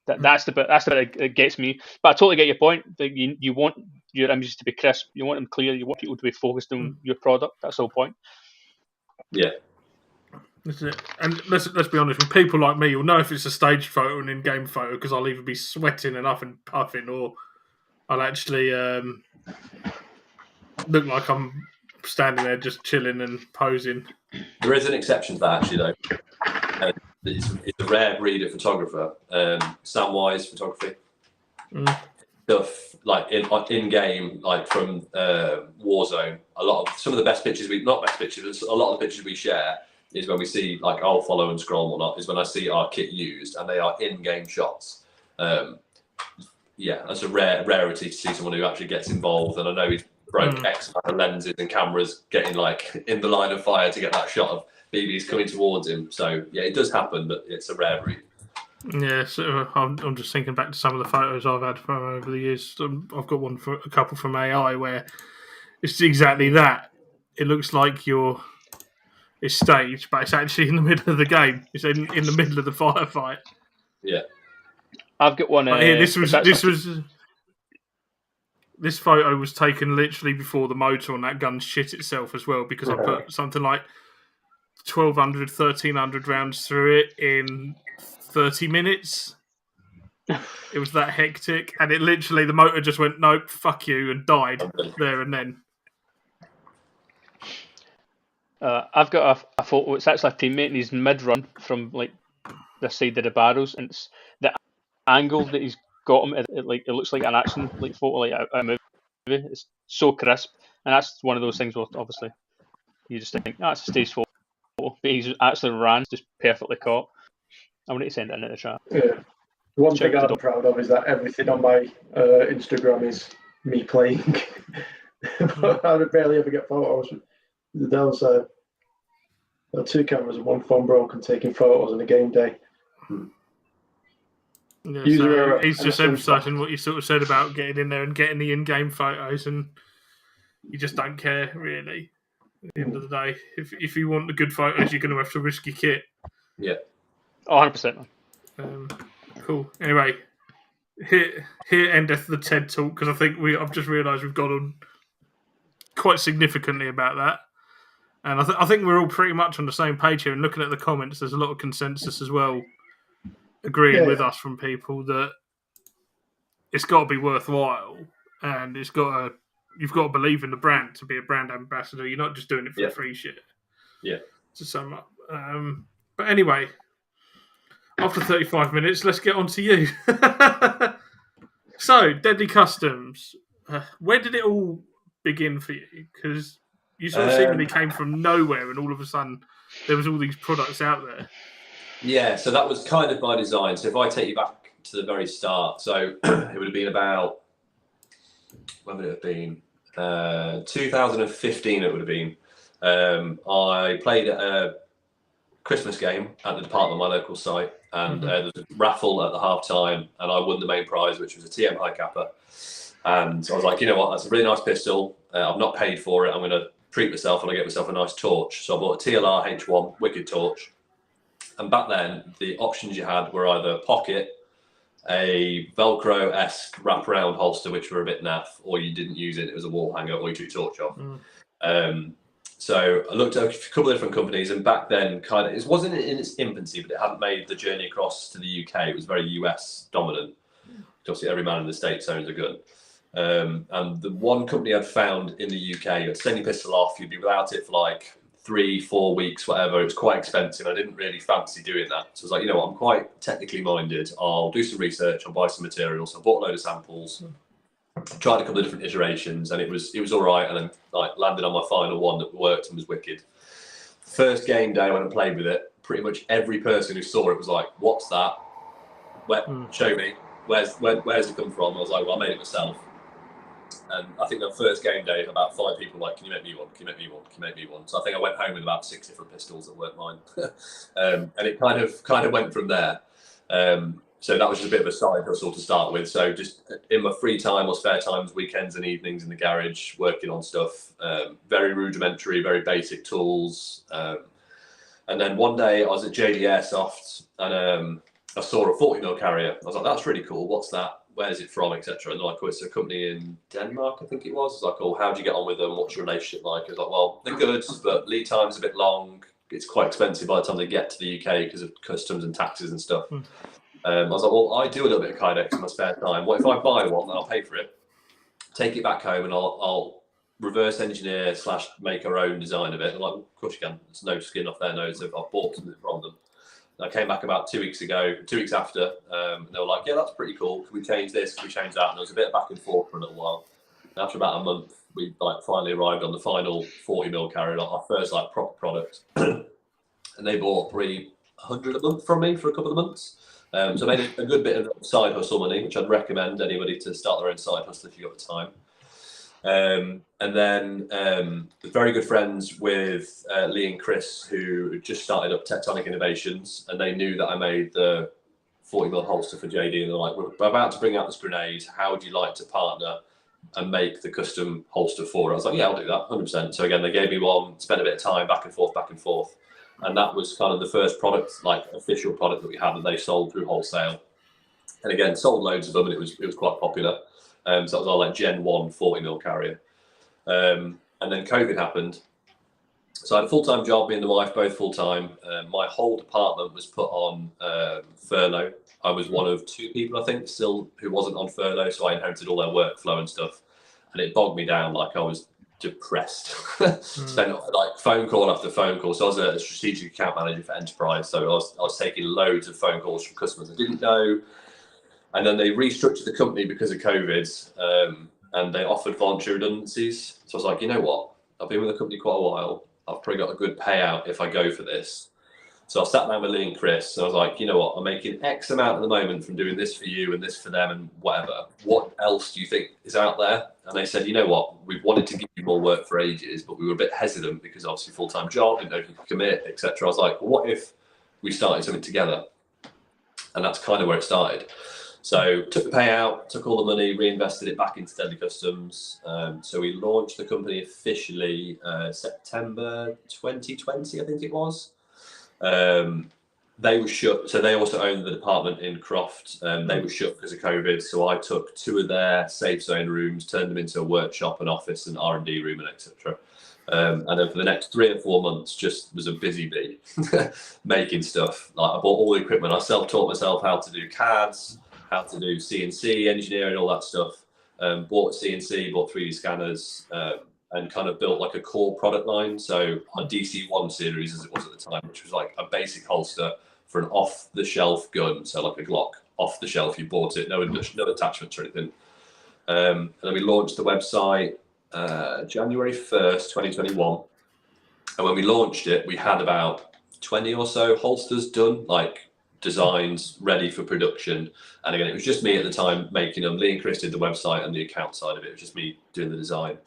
That's the bit that gets me. But I totally get your point. Like, you want your images to be crisp. You want them clear. You want people to be focused on your product. That's the whole point. Yeah. That's it. And let's be honest, with people like me, you'll know if it's a staged photo or an in-game photo, because I'll either be sweating and huffing and puffing, or I'll actually look like I'm standing there just chilling and posing. There is an exception to that, actually, though. It's a rare breed of photographer, Samwise photography. Stuff like in game, like from Warzone. Some of the best pictures a lot of the pictures we share is when we see, like, I'll follow and scroll and whatnot, is when I see our kit used and they are in-game shots. That's a rarity to see someone who actually gets involved. And I know he's broke X amount of lenses and cameras getting like in the line of fire to get that shot of BBs coming towards him. So yeah, it does happen, but it's a rare breed. Yeah, so I'm just thinking back to some of the photos I've had from over the years. I've got a couple from AI where it's exactly that. It looks like it's staged, but it's actually in the middle of the game. It's in the middle of the firefight. Yeah, I've got one. Here, this photo was taken literally before the motor on that gun shit itself as well, because I put something like 1,200, 1,300 rounds through it in 30 minutes. It was that hectic, and it literally, the motor just went, nope, fuck you, and died there and then. I've got a photo. It's actually a teammate, and he's mid-run from like this side of the barrels, and it's the angle that he's got him. It looks like an action like photo, like a movie. It's so crisp, and that's one of those things where obviously you just think that's a stage photo, but he's actually ran just perfectly caught. I want to send it into the chat. Yeah. One thing I'm proud of is that everything on my Instagram is me playing. I barely ever get photos. There was two cameras and one phone broken taking photos on a game day. Yeah, so he's just emphasising what you sort of said about getting in there and getting the in-game photos, and you just don't care, really. At the end of the day, if you want the good photos, you're going to have to risk your kit. Yeah. 100%. Cool. Anyway, here endeth the TED talk, because I think I've just realised we've gone on quite significantly about that, and I think we're all pretty much on the same page here. And looking at the comments, there's a lot of consensus as well, agreeing with us from people that it's got to be worthwhile, and you've got to believe in the brand to be a brand ambassador. You're not just doing it for the free shit. Yeah. To sum up, but anyway. After 35 minutes, let's get on to you. So, Deadly Customs, where did it all begin for you? Because you sort of seemingly came from nowhere, and all of a sudden there was all these products out there. Yeah, so that was kind of by design. So if I take you back to the very start. So it would have been about, when would it have been? 2015 it would have been. I played at a Christmas game at the department of my local site, and there was a raffle at the half time, and I won the main prize, which was a TM high capper. And I was like, you know what, that's a really nice pistol. I've not paid for it. I'm going to treat myself and I get myself a nice torch. So I bought a TLR H1 Wicked torch. And back then, the options you had were either pocket, a Velcro-esque wraparound holster, which were a bit naff, or you didn't use it. It was a wall hanger, or you took your torch off. So I looked at a couple of different companies, and back then, it wasn't in its infancy, but it hadn't made the journey across to the UK. It was very US dominant. Obviously, every man in the States owns a gun. And the one company I'd found in the UK, you'd send your pistol off, you'd be without it for like 3-4 weeks, whatever. It was quite expensive. I didn't really fancy doing that. So I was like, you know what, I'm quite technically minded. I'll do some research, I'll buy some materials. So I bought a load of samples, tried a couple of different iterations, and it was all right. And then like landed on my final one that worked and was wicked. First game day when I played with it, pretty much every person who saw it was like, what's that? Show me. Where's it come from? I was like, well, I made it myself. And I think the first game day, about 5 people were like, can you make me one? Can you make me one? Can you make me one? So I think I went home with about 6 different pistols that weren't mine. And it kind of went from there. So that was just a bit of a side hustle to start with. So just in my free time or spare times, weekends and evenings in the garage, working on stuff, very rudimentary, very basic tools. And then one day I was at JD Airsoft, and I saw a 40mm carrier. I was like, that's really cool. What's that? Where's it from, etc. And they're like, oh, it's a company in Denmark, I think it was. It's like, oh, how do you get on with them? What's your relationship like? I was like, well, they're good, but lead time's a bit long. It's quite expensive by the time they get to the UK because of customs and taxes and stuff. I was like, well, I do a little bit of Kydex in my spare time. What if I buy one and I'll pay for it, take it back home, and I'll reverse engineer / make our own design of it? And like, of course you can. There's no skin off their nose if I've bought something from them. I came back about 2 weeks ago, 2 weeks after, and they were like, yeah, that's pretty cool. Can we change this? Can we change that? And there was a bit of back and forth for a little while. And after about a month, we finally arrived on the final 40mm carrier, our first proper product. And they bought probably 100 a month from me for a couple of months. So I made a good bit of side hustle money, which I'd recommend anybody to start their own side hustle if you've got the time. And then very good friends with Lee and Chris, who just started up Tectonic Innovations, and they knew that I made the 40mm holster for JD, and they're like, we're about to bring out this grenade. How would you like to partner and make the custom holster for it? I was like, yeah, I'll do that, 100%. So again, they gave me one, spent a bit of time back and forth. And that was kind of the first product, official product that we had that they sold through wholesale. And again, sold loads of them, and it was quite popular. So that was our Gen 1 40mm carrier. And then COVID happened. So I had a full-time job, me and the wife, both full-time. My whole department was put on furlough. I was one of 2 people, I think, still who wasn't on furlough. So I inherited all their workflow and stuff. And it bogged me down. I was depressed. Spent phone call after phone call. So I was a strategic account manager for enterprise. So I was taking loads of phone calls from customers I didn't know. And then they restructured the company because of COVID, and they offered voluntary redundancies. So I was like, you know what? I've been with the company quite a while. I've probably got a good payout if I go for this. So I sat down with Lee and Chris, and I was like, you know what? I'm making X amount at the moment from doing this for you and this for them and whatever. What else do you think is out there? And they said, you know what? We've wanted to give you more work for ages, but we were a bit hesitant because obviously full-time job, didn't know if you could commit, etc. I was like, well, what if we started something together? And that's kind of where it started. So took the payout, took all the money, reinvested it back into Deadly Customs. So we launched the company officially September 2020, I think it was. They were shut. So they also owned the department in Croft. They were shut because of COVID. So I took 2 of their safe zone rooms, turned them into a workshop, an office, an R&D room, and etc. And then for the next 3 or 4 months, just was a busy bee making stuff. I bought all the equipment. I self-taught myself how to do CADs, how to do CNC engineering, all that stuff. Bought CNC, bought 3D scanners, and kind of built a core product line. So a DC-1 series, as it was at the time, which was a basic holster for an off-the-shelf gun. So a Glock, off the shelf, you bought it, no attachments or anything. And then we launched the website January 1st, 2021. And when we launched it, we had about 20 or so holsters done, designs ready for production. And again, it was just me at the time making them. Lee and Chris did the website and the account side of it. It was just me doing the design.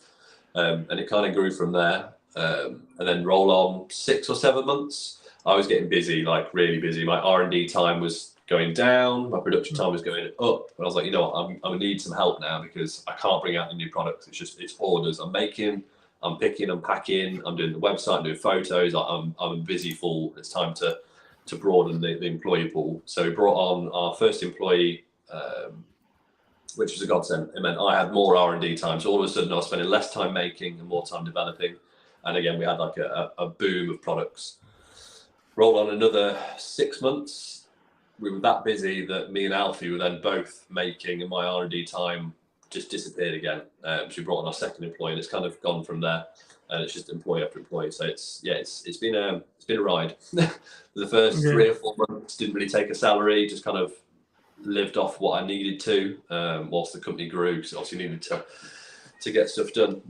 And it kind of grew from there. And then roll on 6 or 7 months, I was getting busy, like really busy. My R&D time was going down. My production time was going up. And I was like, you know what, I'm going to need some help now because I can't bring out the new products. It's orders I'm making. I'm picking, I'm packing, I'm doing the website, I'm doing photos. I'm busy full. It's time to broaden the employee pool. So we brought on our first employee, which was a godsend. It meant I had more R&D time. So all of a sudden I was spending less time making and more time developing. And again, we had like a boom of products. Roll on another 6 months. We were that busy that me and Alfie were then both making, and my R&D time just disappeared again. So we brought on our second employee, and it's kind of gone from there. And it's just employee after employee. So it's been a ride. The first 3 or 4 months didn't really take a salary, just kind of lived off what I needed to, whilst the company grew. So obviously needed to get stuff done.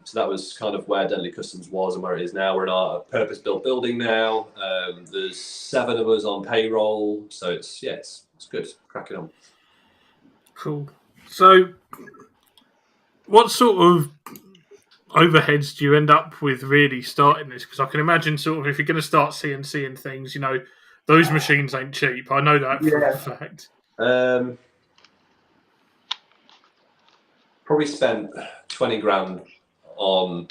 So that was kind of where Deadly Customs was and where it is now. We're in our purpose-built building now. There's 7 of us on payroll. So it's good. Cracking on. Cool. So what sort of overheads do you end up with really starting this? Because I can imagine sort of if you're going to start CNC and things, you know, those machines ain't cheap. I know that for a fact. Probably spent 20 grand on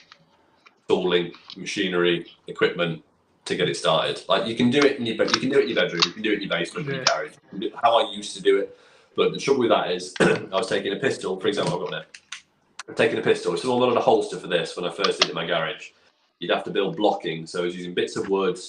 tooling, machinery, equipment to get it started. Like you can do it in your bedroom, you can do it in your basement, in your garage. How I used to do it. But the trouble with that is I was taking a pistol, for example, I've got there. I'm taking a pistol. If someone wanted a holster for this when I first did it in my garage, you'd have to build blocking. So I was using bits of wood,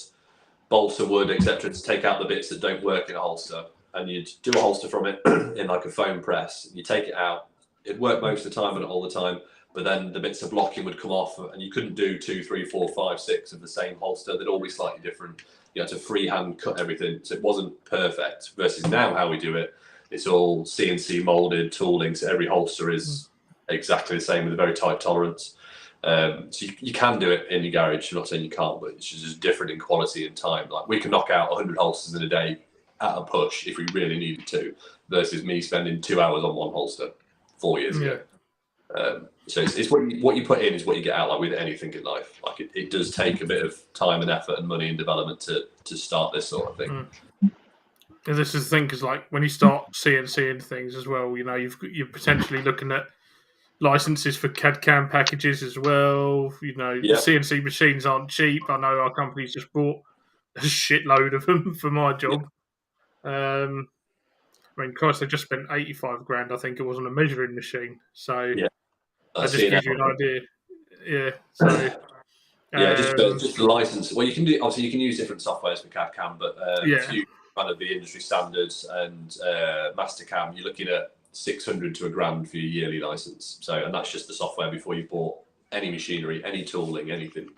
bolts of wood, etc., to take out the bits that don't work in a holster. And you'd do a holster from it in like a foam press. You take it out. It'd work most of the time, but not all the time. But then the bits of blocking would come off, and you couldn't do 2, 3, 4, 5, 6 of the same holster. They'd all be slightly different. You had to freehand cut everything, so it wasn't perfect. Versus now, how we do it, it's all CNC molded tooling, so every holster is exactly the same with a very tight tolerance. So you can do it in your garage. I'm not saying you can't, but it's just different in quality and time. Like we can knock out 100 holsters in a day at a push if we really needed to, versus me spending 2 hours on one holster 4 years ago. So it's what you put in is what you get out, like with anything in life. Like it does take a bit of time and effort and money and development to start this sort of thing. And this is the thing, because like when you start CNCing things as well, you know, you're potentially looking at licenses for CAD/CAM packages as well. You know, the CNC machines aren't cheap. I know our company's just bought a shitload of them for my job. I mean, Christ, they just spent 85 grand, I think it was, on a measuring machine. So that just gives you an idea. Yeah. So just the license. Well, you can do, obviously you can use different softwares for CAD/CAM, but if you kind of the industry standards and Mastercam, you're looking at 600 to £1,000 for your yearly license. So, and that's just the software before you bought any machinery, any tooling, anything.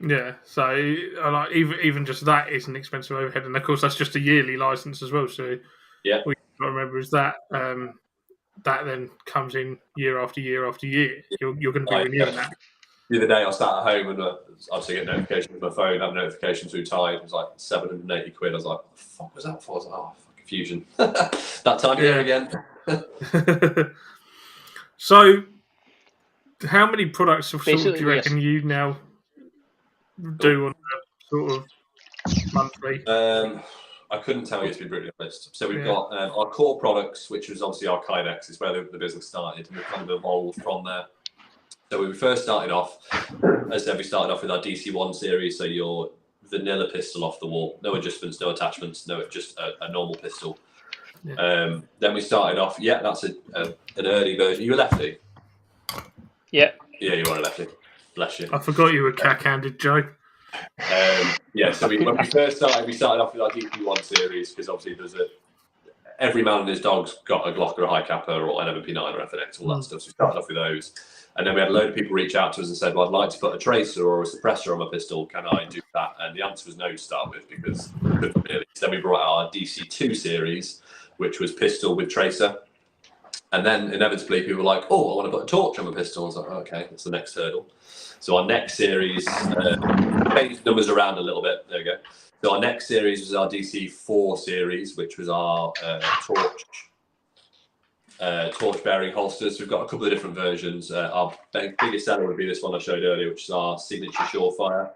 Yeah, so like even just that is an expensive overhead, and of course that's just a yearly license as well. So what you got to remember is that that then comes in year after year after year. You're going to be renewing that. The other day I sat at home and obviously get notifications on my phone. I have notifications through Tide. It was like 780 quid. I was like, what the fuck was that for? I was like, oh, fucking Fusion. That time of year again. So, how many products sort of do you reckon you now do on a sort of monthly? I couldn't tell you, to be brutally honest. So we've got our core products, which was obviously our Kydex, is where the business started, and we've kind of evolved from there. So when we first started off, as I said, we started off with our DC1 series, so your vanilla pistol off the wall, no adjustments, no attachments, no, just a normal pistol. Then we started off, that's an early version. You a lefty? Yeah. Yeah, you are a lefty. Bless you. I forgot you were cack-handed, Joe. So when we first started, we started off with our DP1 series, because obviously every man and his dog's got a Glock or a high capper or an MP9 or FNX, all that stuff. So we started off with those. And then we had a load of people reach out to us and said, well, I'd like to put a tracer or a suppressor on my pistol. Can I do that? And the answer was no to start with, because we couldn't really. So then we brought out our DC2 series, which was pistol with tracer. And then inevitably people were like, oh, I want to put a torch on my pistol. I was like, oh, okay, that's the next hurdle. So our next series, changed numbers around a little bit. There we go. So our next series was our DC4 series, which was our torch bearing holsters. We've got a couple of different versions. Our biggest seller would be this one I showed earlier, which is our signature Surefire,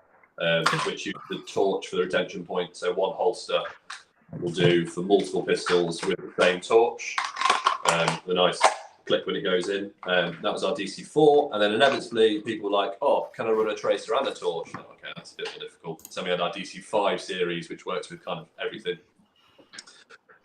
which uses the torch for the retention point. So one holster will do for multiple pistols with the same torch. The nice click when it goes in. That was our DC4, and then inevitably people were like, "Oh, can I run a tracer and a torch?" Oh, okay, that's a bit more difficult. So we had our DC5 series, which works with kind of everything.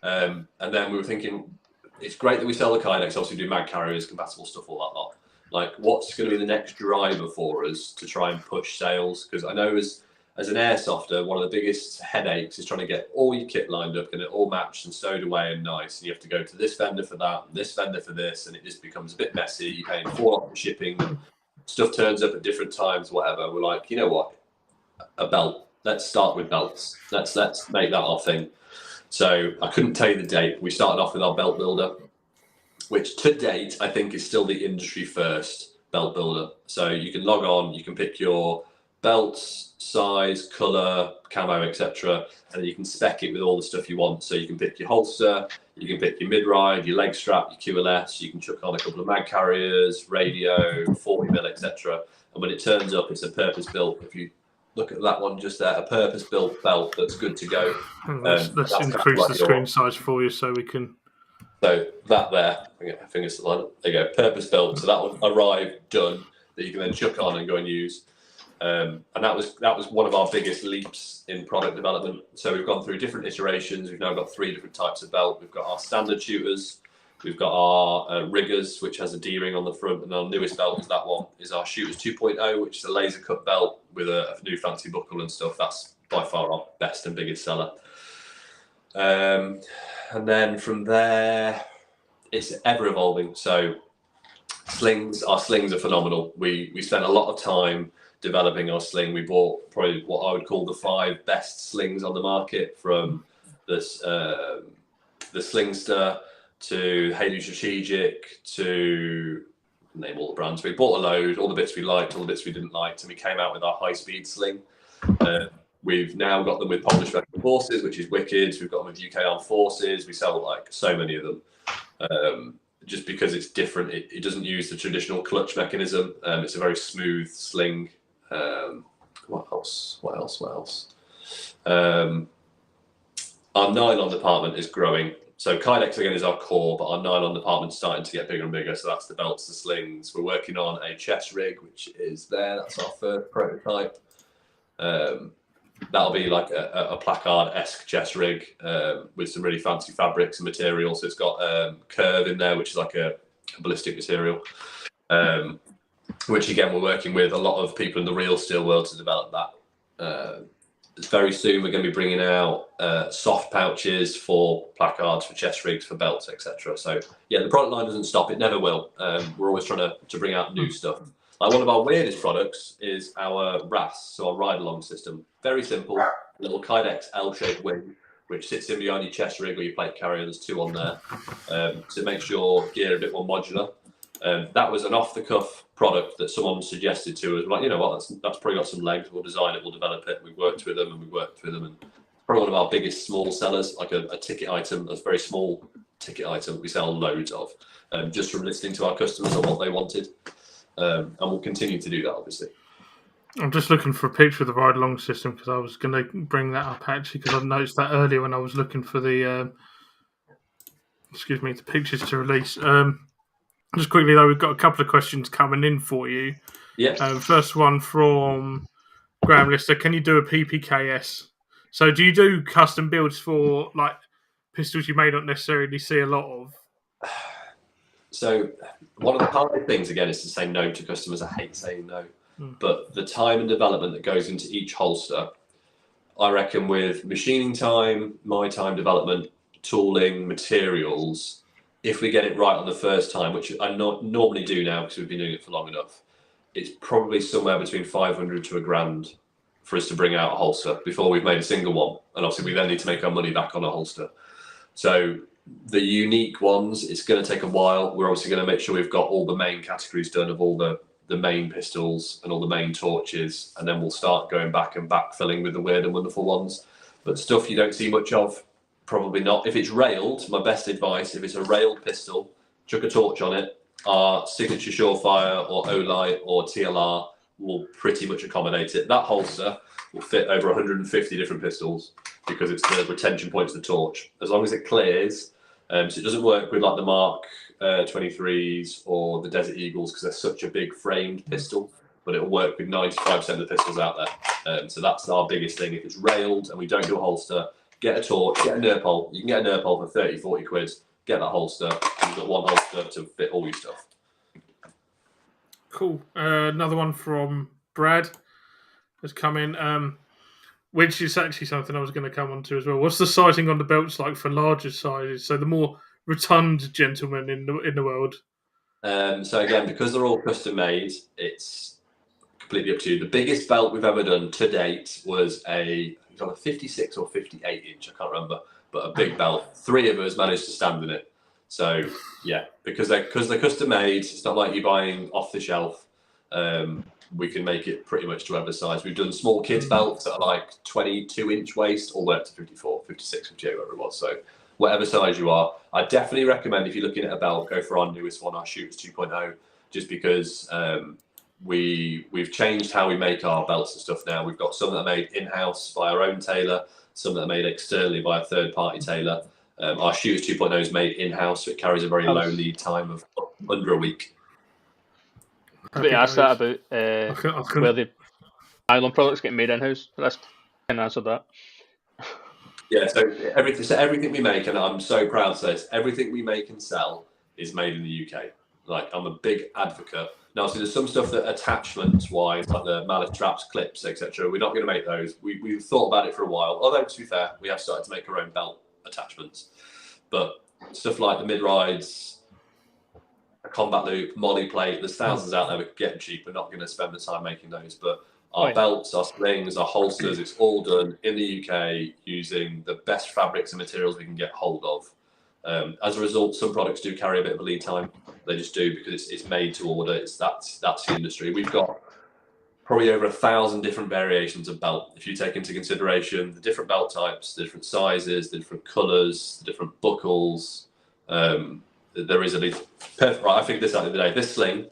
And then we were thinking, it's great that we sell the Kydex, obviously do mag carriers, compatible stuff, all that lot. Like, what's going to be the next driver for us to try and push sales? Because I know as an airsofter, one of the biggest headaches is trying to get all your kit lined up and it all matched and stowed away and nice. And you have to go to this vendor for that, and this vendor for this, and it just becomes a bit messy. You're paying for shipping, stuff turns up at different times, whatever. We're like, you know what? A belt. Let's start with belts. Let's make that our thing. So I couldn't tell you the date. We started off with our belt builder, which to date, I think is still the industry first belt builder. So you can log on, you can pick your belts, size, color, camo, etc. And you can spec it with all the stuff you want. So you can pick your holster, you can pick your mid-ride, your leg strap, your QLS, you can chuck on a couple of mag carriers, radio, 40mm, etc. And when it turns up, it's a purpose-built. If you look at that one just there, a purpose-built belt that's good to go. Let's increase the screen size for you so we can... So that there, I get my fingers to the line. There you go, purpose-built. So that one arrived, done, that you can then chuck on and go and use. And that was one of our biggest leaps in product development. So we've gone through different iterations. We've now got 3 different types of belt. We've got our standard shooters. We've got our riggers, which has a D-ring on the front, and our newest belt is that one, is our Shooters 2.0, which is a laser cut belt with a new fancy buckle and stuff. That's by far our best and biggest seller. And then from there, it's ever evolving. So our slings are phenomenal. We spent a lot of time developing our sling. We bought probably what I would call the 5 best slings on the market, from this the Slingster to Haley Strategic, to name all the brands. We bought a load, all the bits we liked, all the bits we didn't like, and we came out with our high-speed sling. We've now got them with Polish Special Forces, which is wicked. We've got them with UK Armed Forces. We sell like so many of them, just because it's different. It doesn't use the traditional clutch mechanism. It's a very smooth sling. What else? Our nylon department is growing. So Kydex again is our core, but our nylon department's starting to get bigger and bigger. So that's the belts, the slings. We're working on a chest rig, which is there. That's our first prototype. That'll be like a placard-esque chest rig with some really fancy fabrics and materials. So it's got curve in there, which is like a ballistic material, which again we're working with a lot of people in the real steel world to develop that. Very soon we're going to be bringing out soft pouches for placards, for chest rigs, for belts, etc. So yeah, the product line doesn't stop. It never will. We're always trying to bring out new stuff. Like one of our weirdest products is our RAS, so our ride-along system. Very simple, little Kydex L-shaped wing, which sits in behind your chest rig or your plate carrier. There's 2 on there. So it makes your gear a bit more modular. That was an off-the-cuff product that someone suggested to us. We're like, you know what, that's probably got some legs. We'll design it, we'll develop it. We worked with them. And probably one of our biggest small sellers, like a ticket item, a very small ticket item we sell loads of, just from listening to our customers on what they wanted. And we'll continue to do that, obviously. I'm just looking for a picture of the ride-along system because I was going to bring that up actually, because I noticed that earlier when I was looking for the pictures to release. Just quickly though, we've got a couple of questions coming in for you. Yeah. First one from Graham Lister: can you do a PPKS? So do you do custom builds for like pistols you may not necessarily see a lot of? So one of the hardest things, again, is to say no to customers. I hate saying no. But the time and development that goes into each holster, I reckon with machining time, my time development, tooling, materials, if we get it right on the first time, which I not normally do now because we've been doing it for long enough, it's probably somewhere between 500 to £1,000 for us to bring out a holster before we've made a single one. And obviously we then need to make our money back on a holster. So the unique ones, it's going to take a while. We're obviously going to make sure we've got all the main categories done of all the main pistols and all the main torches, and then we'll start going back and backfilling with the weird and wonderful ones. But stuff you don't see much of, probably not. If it's railed, my best advice, if it's a railed pistol, chuck a torch on it. Our signature Surefire or Olight or TLR will pretty much accommodate it. That holster will fit over 150 different pistols because it's the retention point of the torch. As long as it clears, so it doesn't work with like the Mark 23s or the Desert Eagles because they're such a big framed pistol, but it'll work with 95% of the pistols out there. So that's our biggest thing. If it's railed and we don't do a holster, get a torch, get a Nurpole. You can get a Nurpole for 30, 40 quid. Get that holster. You've got one holster to fit all your stuff. Cool. Another one from Brad has come in, which is actually something I was going to come on to as well. What's the sizing on the belts like for larger sizes? So the more rotund gentlemen in the world. So again, because they're all custom made, it's completely up to you. The biggest belt we've ever done to date was a 56 or 58 inch, I can't remember, but a big belt. 3 of us managed to stand in it. So yeah, because they're custom made, it's not like you're buying off the shelf. We can make it pretty much to whatever size. We've done small kids belts that are like 22 inch waist all the way up to 54, 56, 58, whatever it was. So whatever size you are, I definitely recommend if you're looking at a belt, go for our newest one, our Shooters 2.0, just because we've changed how we make our belts and stuff now. We've got some that are made in-house by our own tailor, some that are made externally by a third-party tailor. Our Shooters 2.0 is made in-house, so it carries a very low lead time of under a week. I asked that about where the nylon products get made in-house. That's can answer that. Yeah, so everything we make, and I'm so proud to say this, everything we make and sell is made in the UK. Like, I'm a big advocate. Now, so there's some stuff that attachments-wise, like the mallet straps, clips, etc. We're not going to make those. We've thought about it for a while. Although, to be fair, we have started to make our own belt attachments. But stuff like the mid-rides, a combat loop, molly plate, there's thousands out there we could get cheap. We're not going to spend the time making those. But our belts, our slings, our holsters, it's all done in the UK using the best fabrics and materials we can get hold of. As a result, some products do carry a bit of a lead time. They just do because it's made to order. That's the industry. We've got probably over 1,000 different variations of belt. If you take into consideration the different belt types, the different sizes, the different colours, the different buckles, there is a lead. Perfect. Right, I figured this out the other day. This sling,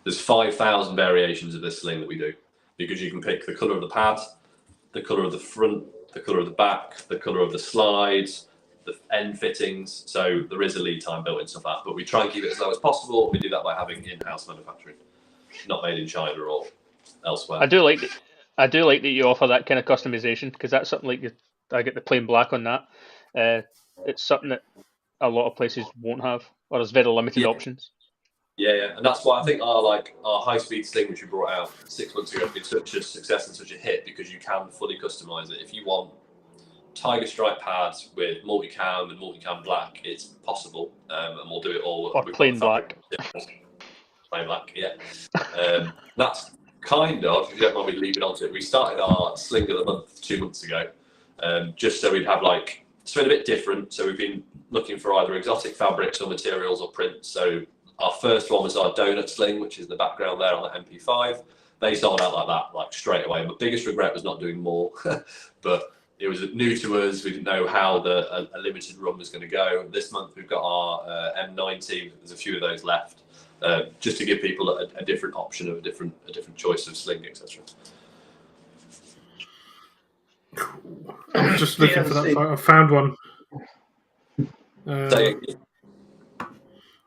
there's 5,000 variations of this sling that we do because you can pick the colour of the pad, the colour of the front, the colour of the back, the colour of the slides, the end fittings. So there is a lead time built in stuff like that, but we try and keep it as low as possible. We do that by having in-house manufacturing, not made in China or elsewhere. I do like that you offer that kind of customization because that's something like I get the plain black on that. It's something that a lot of places won't have, or there's very limited options. Yeah, and that's why I think our high-speed sling, which we brought out 6 months ago, has been such a success and such a hit because you can fully customize it. If you want tiger stripe pads with multicam and multicam black, it's possible, and we'll do it all. Or plain black. Plain black, yeah. That's kind of, if you don't mind me leaving onto it, we started our sling of the month 2 months ago, just so we'd have it's been a bit different. So we've been looking for either exotic fabrics or materials or prints. So our first one was our donut sling, which is the background there on the MP5. They sold out like that, straight away. My biggest regret was not doing more, but it was new to us. We didn't know how a limited run was going to go. This month we've got our M90. There's a few of those left, just to give people a different option of a different choice of sling, etc. I was just looking for that photo. I found one.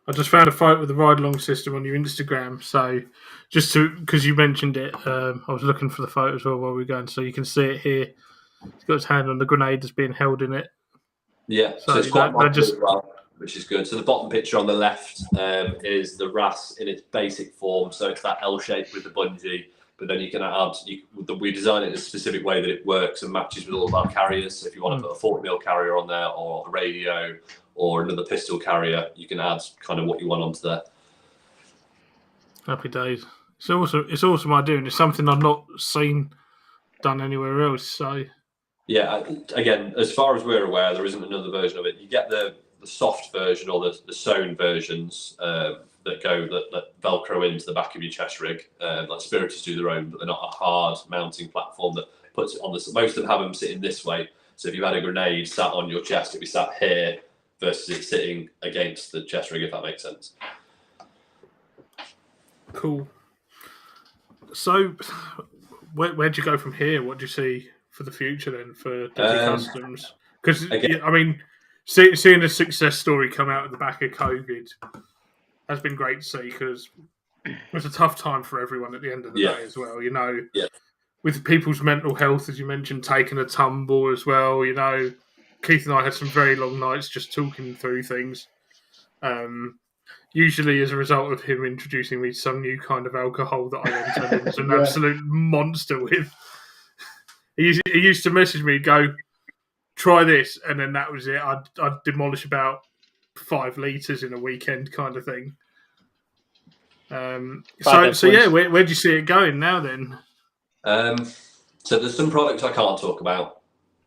I just found a photo with the ride-along system on your Instagram. So, because you mentioned it, I was looking for the photo as well while we were going. So you can see it here. He's got his hand on the grenade that's being held in it. Yeah, so it's quite modern as well, which is good. So the bottom picture on the left is the RAS in its basic form. So it's that L shape with the bungee. But then you can add, we design it in a specific way that it works and matches with all of our carriers. So if you want to put a 40mm carrier on there or a radio or another pistol carrier, you can add kind of what you want onto there. Happy days. It's awesome idea, and it's something I've not seen done anywhere else. So yeah, again, as far as we're aware, there isn't another version of it. You get the soft version or the sewn versions that Velcro into the back of your chest rig. Like Spiriters do their own, but they're not a hard mounting platform that puts it on this. Most of them have them sitting this way. So if you had a grenade sat on your chest, it'd be sat here versus it sitting against the chest rig, if that makes sense. Cool. So, where'd you go from here? What do you see for the future then for Deadly Customs? Because I mean, seeing a success story come out at the back of COVID has been great to see, because it was a tough time for everyone at the end of the day as well. You know, with people's mental health, as you mentioned, taking a tumble as well. You know, Keith and I had some very long nights just talking through things. Usually as a result of him introducing me to some new kind of alcohol that I then turned into an absolute monster with. He used to message me, go, try this, and then that was it. I'd demolish about 5 litres in a weekend kind of thing. So yeah, where do you see it going now then? So there's some products I can't talk about.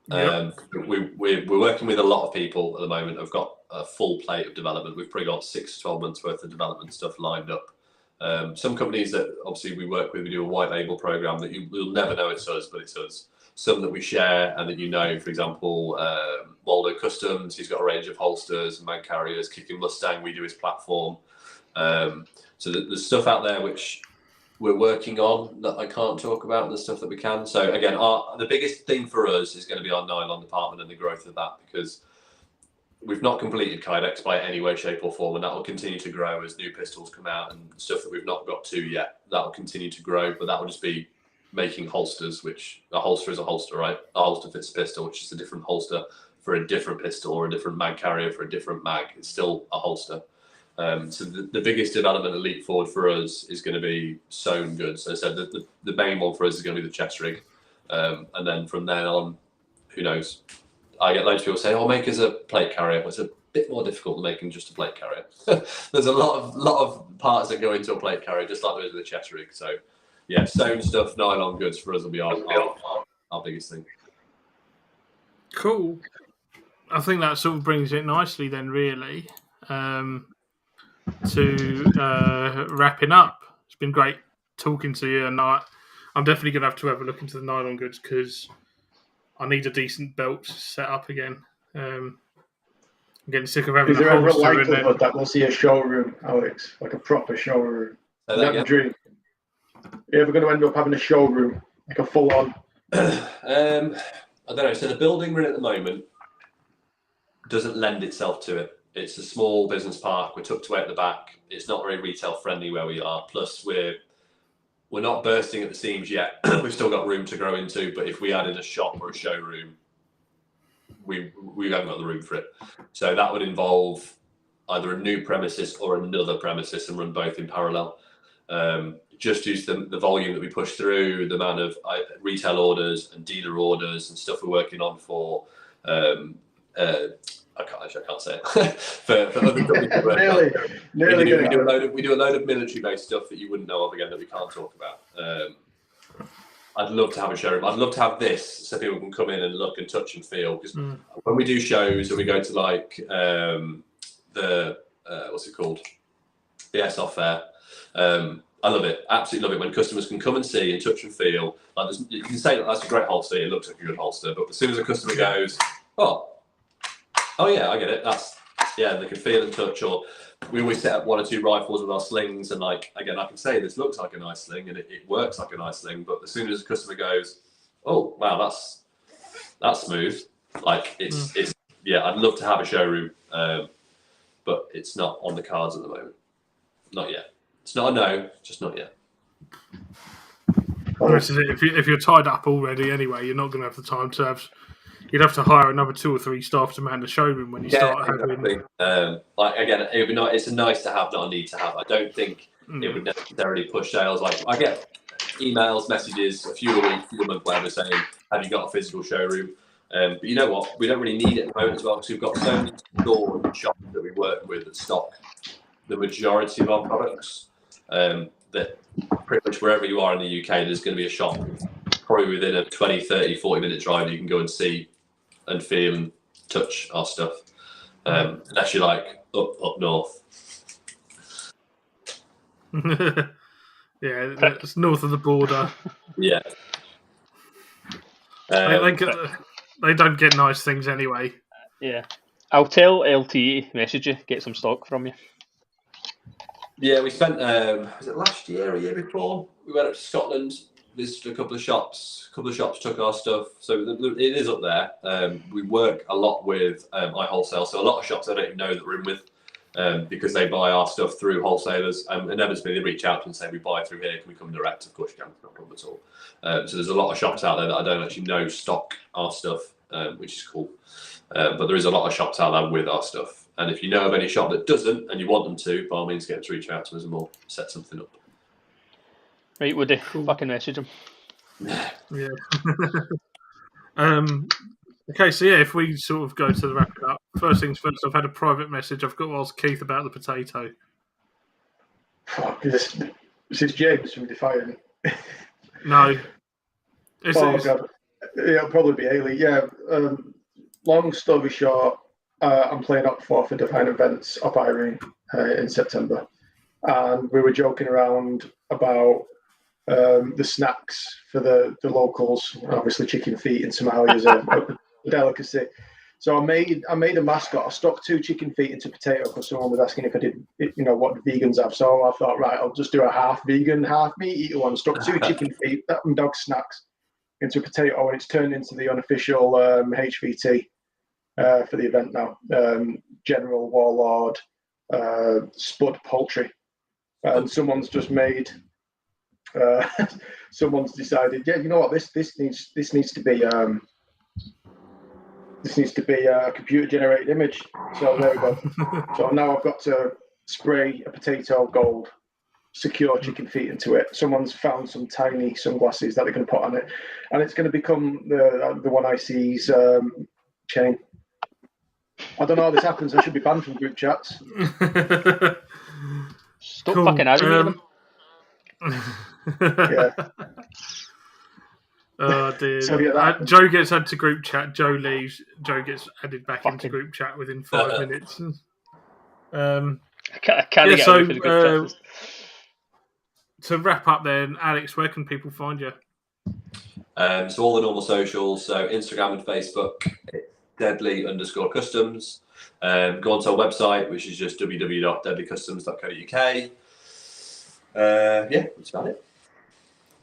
We're working with a lot of people at the moment. I've got a full plate of development. We've probably got 6 to 12 months worth of development stuff lined up. Some companies that obviously we work with, we do a white label program that you'll never know it's us, but it's us. Some that we share and that you know, for example, Waldo Customs, he's got a range of holsters and mag carriers. Kicking Mustang, we do his platform. So there's stuff out there which we're working on that I can't talk about, and the stuff that we can. So again, the biggest thing for us is going to be our nylon department and the growth of that, because we've not completed Kydex by any way, shape or form, and that will continue to grow as new pistols come out and stuff that we've not got to yet. That will continue to grow, but that will just be making holsters, which a holster is a holster, right? A holster fits a pistol, which is a different holster for a different pistol, or a different mag carrier for a different mag. It's still a holster. So the biggest development and leap forward for us is going to be sewn goods. So I said the main one for us is going to be the chest rig, and then from then on, who knows? I get loads of people say, "Oh, make us a plate carrier." Well, it's a bit more difficult than making just a plate carrier. There's a lot of parts that go into a plate carrier, just like there is with a chest rig. So yeah, sewn stuff, nylon goods for us will be our biggest thing. Cool. I think that sort of brings it nicely then, really. To wrapping up. It's been great talking to you, and I'm definitely going to have a look into the nylon goods, because I need a decent belt set up again. I'm getting sick of having Is there ever a likelihood that we'll see a showroom, Alex? Like a proper showroom? Is that the dream? Are you ever going to end up having a showroom? Like a full-on? I don't know. So the building we're in at the moment doesn't lend itself to it. It's a small business park. We're tucked away at the back. It's not very retail friendly where we are. Plus, we're not bursting at the seams yet. We've still got room to grow into. But if we added a shop or a showroom, we haven't got the room for it. So that would involve either a new premises or another premises, and run both in parallel. Just due to the volume that we push through, the amount of retail orders and dealer orders and stuff we're working on for. I can't say it. for other companies, we do a load of military-based stuff that you wouldn't know of, again, that we can't talk about. I'd love to have a showroom. I'd love to have this so people can come in and look and touch and feel. Because when we do shows and we go to like the what's it called, the Airsoft Fair, I love it. Absolutely love it when customers can come and see and touch and feel. Like you can say that's a great holster. It looks like a good holster, but as soon as a customer goes, Oh yeah, I get it. They can feel and touch. Or we always set up 1 or 2 rifles with our slings, and like again, I can say this looks like a nice sling and it works like a nice sling, but as soon as the customer goes, "Oh wow, that's smooth," like it's I'd love to have a showroom, but it's not on the cards at the moment. Not yet. It's not a no, just not yet. Well, this is it. If you're tied up already anyway, you're not going to have the time to have. You'd have to hire another 2 or 3 staff to man the showroom when you start having. Like again, it would be not. It's a nice to have, not a need to have. I don't think it would necessarily push sales. Like I get emails, messages, a few a week, a few a month, whatever, saying, "Have you got a physical showroom?" But you know what? We don't really need it at the moment as well, because we've got so many stores and shops that we work with that stock the majority of our products. That pretty much wherever you are in the UK, there's going to be a shop probably within a 20, 30, 40 minute drive. You can go and see and feel and touch our stuff, unless you're like up north. Yeah, it's north of the border. Yeah. They don't get nice things anyway. Yeah. I'll tell LTE message you, get some stock from you. Yeah, we spent, was it last year or year before? We went up to Scotland, visited a couple of shops. A couple of shops took our stuff. So it is up there. We work a lot with iWholesale. So a lot of shops I don't even know that we're in with because they buy our stuff through wholesalers. Inevitably, they reach out and say, we buy through here. Can we come direct? Of course you can. No problem at all. So there's a lot of shops out there that I don't actually know stock our stuff, which is cool. But there is a lot of shops out there with our stuff. And if you know of any shop that doesn't and you want them to, by all means, get them to reach out to us and we'll set something up. Right, would they fucking message them? Yeah. Okay, so yeah, if we sort of go to the wrap it up. First things first, I've had a private message. I've got to ask Keith about the potato. Fuck, is this James from Defiant? No. God. It'll probably be Haley. Yeah. Long story short, I'm playing up for Defiant events up Irene in September. And we were joking around about the snacks for the locals. Obviously, chicken feet in Somalia is a delicacy. So I made a mascot. I stuck 2 chicken feet into potato because someone was asking if I did, what the vegans have. So I thought, right, I'll just do a half vegan, half meat eater one. Stuck 2 chicken feet, that and dog snacks into a potato, and it's turned into the unofficial HVT for the event now. General Warlord Spud Poultry, and someone's just made. Someone's decided, yeah, you know what, this needs to be a computer generated image. So there we go. So now I've got to spray a potato gold, secure chicken feet into it. Someone's found some tiny sunglasses that they can put on it, and it's going to become the One I See's chain. I don't know how this happens. I should be banned from group chats. Stop fucking agitating them. Yeah. Oh dear. So, yeah, Joe gets added to group chat. Joe leaves. Joe gets added back into group chat within 5 minutes. I can't get away from the group chat. To wrap up then, Alex, where can people find you? So all the normal socials, so Instagram and Facebook, deadly_customs. Go onto our website, which is just www.deadlycustoms.co.uk. Yeah, that's about it.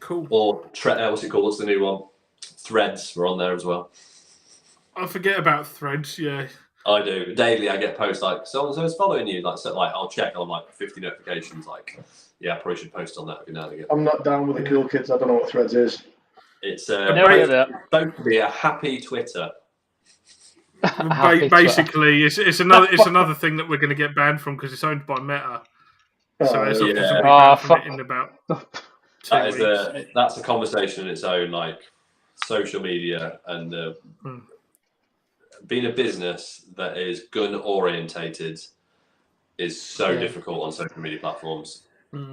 Cool. Or what's it called? What's the new one? Threads. We're on there as well. I forget about Threads. Yeah. I do. Daily, I get posts like so-and-so's following you. Like I'll check on like 50 notifications. Like, yeah, I probably should post on that every now and again. I'm not down with the cool kids. I don't know what Threads is. It's don't be a happy Twitter. Basically, it's another thing that we're going to get banned from because it's owned by Meta. Fuck. In about that's a conversation in its own, like social media and being a business that is gun orientated is so difficult on social media platforms.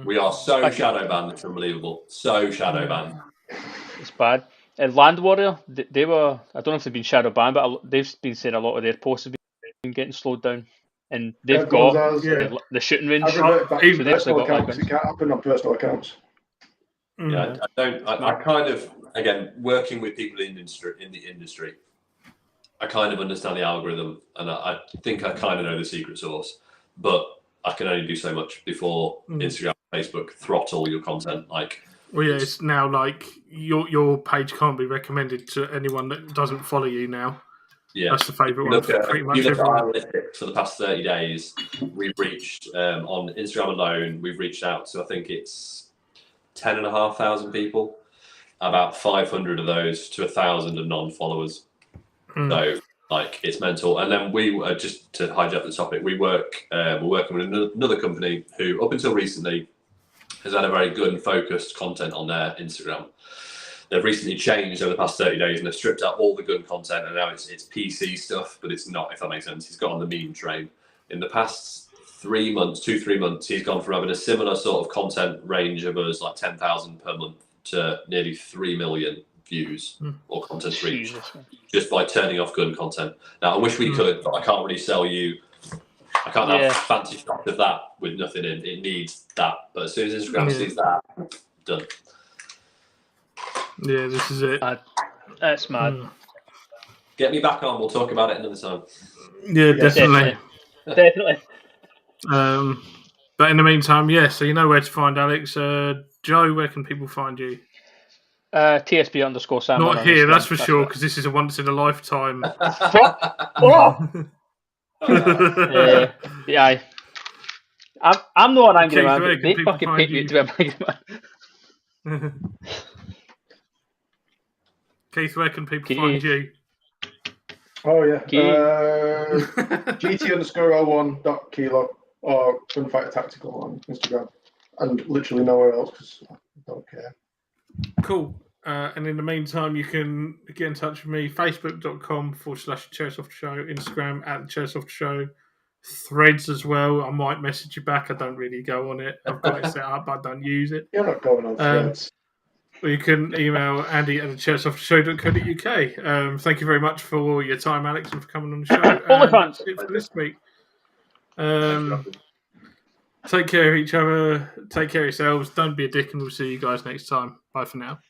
We are so shadow banned, it's unbelievable. So shadow banned. It's bad. Land Warrior, they were, I don't know if they've been shadow banned, but they've been saying a lot of their posts have been getting slowed down. And they've got the shooting range. I've reverted back to personal accounts. It can't happen on personal accounts. Yeah, I kind of, again, working with people in the industry, I kind of understand the algorithm, and I think I kind of know the secret sauce, but I can only do so much before Instagram and Facebook throttle your content. Well, yeah, it's now like your page can't be recommended to anyone that doesn't follow you now. Yeah, that's the favourite one for pretty much everyone. Analytics for the past 30 days, we've reached on Instagram alone. We've reached out to, I think it's 10,500 people. About 500 of those to 1,000 are non-followers. So it's mental. And then we just to hijack the topic, we're working with another company who, up until recently, has had a very gun-focused content on their Instagram. They've recently changed over the past 30 days and they've stripped out all the gun content, and now it's PC stuff, but it's not, if that makes sense. He's got on the meme train. In the past 3 months, he's gone from having a similar sort of content range of us, like 10,000 per month, to nearly 3 million views or content reach, just by turning off gun content. Now, I wish we could, but I can't really sell you. I can't have fancy shots of that with nothing in. It needs that. But as soon as Instagram sees that, done. Yeah, this is it. That's mad. Get me back on. We'll talk about it another time. Yeah, definitely. Definitely. But in the meantime, so you know where to find Alex. Joe, where can people find you? TSB_Sam. Not here, that's for sure, because this is a once in a lifetime. Yeah. I'm not an angry Keith, man. They fucking paid me to be an angry man. Keith, where can people find you? Oh yeah, GT_01.kilo or Gunfighter Tactical on Instagram, and literally nowhere else because I don't care. Cool. And in the meantime, you can get in touch with me, facebook.com/Chairsofter Show, Instagram @Chairsofter Show, Threads as well. I might message you back. I don't really go on it. I've got it set up, but I don't use it. You're not going on Threads. Or you can email andy@chairsoftershow.co.uk. Thank you very much for your time, Alex, and for coming on the show. That's it for this week. Take care of each other. Take care of yourselves. Don't be a dick, and we'll see you guys next time. Bye for now.